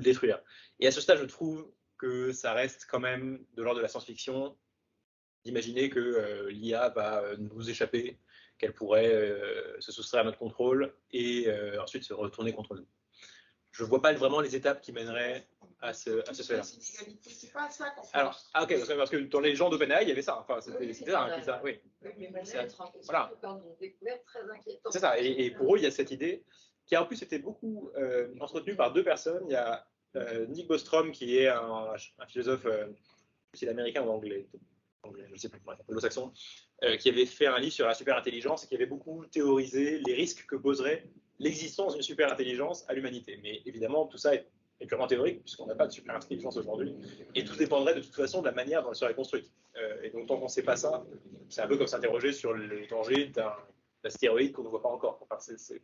détruire. Et à ce stade, je trouve que ça reste quand même de l'ordre de la science-fiction d'imaginer que l'IA va nous échapper qu'elle pourrait se soustraire à notre contrôle et ensuite se retourner contre nous. Je ne vois pas vraiment les étapes qui mèneraient à ce fait-là. C'est pas ça qu'on fait. Alors, ok, parce que dans les gens d'OpenAI, il y avait ça. Enfin, c'était ça, oui. Voilà. C'est ça. Et pour eux, il y a cette idée qui a en plus été beaucoup entretenue par deux personnes. Il y a Nick Bostrom, qui est un philosophe, c'est américain ou anglais, je ne sais plus, anglo-saxon, qui avait fait un livre sur la superintelligence et qui avait beaucoup théorisé les risques que poserait l'existence d'une superintelligence à l'humanité. Mais évidemment, tout ça est purement théorique, puisqu'on n'a pas de superintelligence aujourd'hui, et tout dépendrait de toute façon de la manière dont elle serait construite. Et donc, tant qu'on ne sait pas ça, c'est un peu comme s'interroger sur le danger d'un astéroïde qu'on ne voit pas encore. Enfin, c'est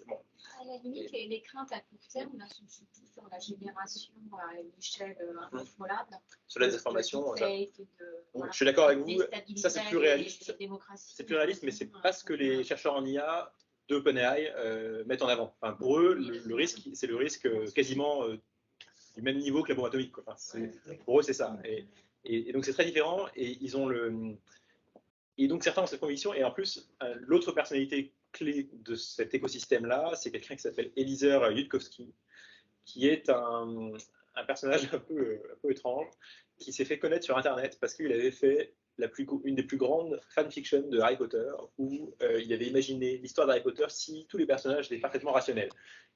bon. À la limite, les craintes à court terme là, sont surtout sur la génération à une échelle incontrôlable. Sur la désinformation, je suis d'accord avec vous, ça c'est plus réaliste. C'est plus réaliste, mais c'est pas ce que les chercheurs en IA d'OpenAI mettent en avant. Enfin, pour eux, le risque, c'est le risque quasiment du même niveau que la bombe atomique. Enfin, pour eux, c'est ça. Et donc c'est très différent. Et ils ont et donc certains ont cette conviction. Et en plus, l'autre personnalité clé de cet écosystème-là, c'est quelqu'un qui s'appelle Eliezer Yudkowsky, qui est un personnage un peu étrange, qui s'est fait connaître sur Internet parce qu'il avait fait une des plus grandes fanfictions de Harry Potter, où il avait imaginé l'histoire d'Harry Potter si tous les personnages étaient parfaitement rationnels.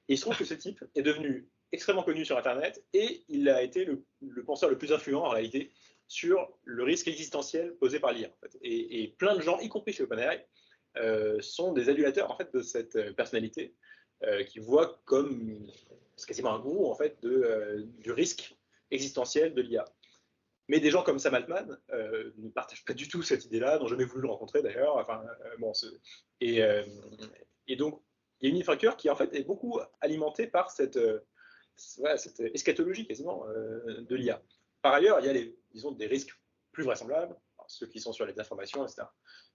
Et il se trouve que ce type est devenu extrêmement connu sur Internet, et il a été le penseur le plus influent en réalité sur le risque existentiel posé par l'IA. En fait. Et plein de gens, y compris chez OpenAI, sont des adulateurs en fait, de cette personnalité, qui voient comme c'est quasiment un gourou en fait, du risque existentiel de l'IA. Mais des gens comme Sam Altman ne partagent pas du tout cette idée-là, n'ont jamais voulu le rencontrer d'ailleurs. Enfin, et donc, il y a une infrastructure qui en fait est beaucoup alimentée par cette eschatologie quasiment de l'IA. Par ailleurs, il y a disons, des risques plus vraisemblables, ceux qui sont sur les informations, etc.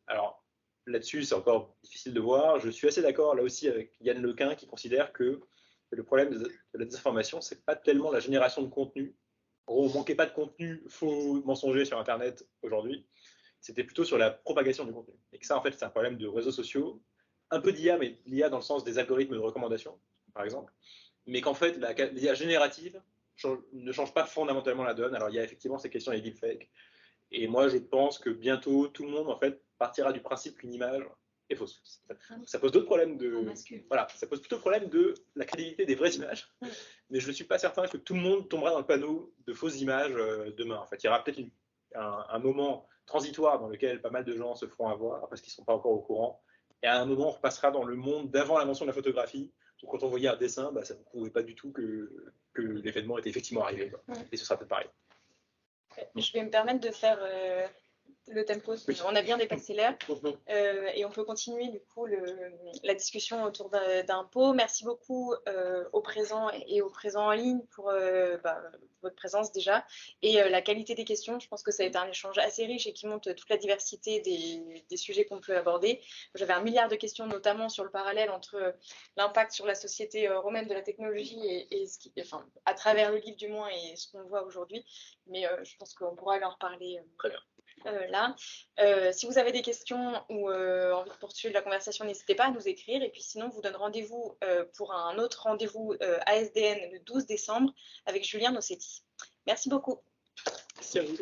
Alors, là-dessus, c'est encore difficile de voir. Je suis assez d'accord là aussi avec Yann Lequin qui considère que le problème de la désinformation, c'est pas tellement la génération de contenu. On ne manquait pas de contenu faux, mensonger sur Internet aujourd'hui. C'était plutôt sur la propagation du contenu. Et que ça, en fait, c'est un problème de réseaux sociaux, un peu d'IA, mais l'IA dans le sens des algorithmes de recommandation, par exemple. Mais qu'en fait, l'IA générative ne change pas fondamentalement la donne. Alors, il y a effectivement ces questions des deepfakes. Et moi, je pense que bientôt, tout le monde, en fait, partira du principe qu'une image est fausse. Ça pose d'autres problèmes ça pose plutôt le problème de la crédibilité des vraies images. Mais je ne suis pas certain que tout le monde tombera dans le panneau de fausses images demain. En fait, il y aura peut-être un moment transitoire dans lequel pas mal de gens se feront avoir parce qu'ils ne sont pas encore au courant. Et à un moment, on repassera dans le monde d'avant l'invention de la photographie. Donc, quand on voyait un dessin, ça ne prouvait pas du tout que l'événement était effectivement arrivé. Et ce sera peut-être pareil. Je vais me permettre de faire le tempo. Oui. On a bien dépassé l'heure et on peut continuer du coup la discussion autour d'impôts. Merci beaucoup aux présents et aux présents en ligne pour votre présence déjà et la qualité des questions. Je pense que ça a été un échange assez riche et qui montre toute la diversité des sujets qu'on peut aborder. J'avais 1 milliard de questions, notamment sur le parallèle entre l'impact sur la société romaine de la technologie et à travers le livre du moins et ce qu'on voit aujourd'hui. Mais je pense qu'on pourra en reparler. Très bien. Là. Si vous avez des questions ou envie de poursuivre la conversation, n'hésitez pas à nous écrire. Et puis sinon, je vous donne rendez-vous pour un autre rendez-vous ASDN le 12 décembre avec Julien Nossetti. Merci beaucoup. Merci à vous.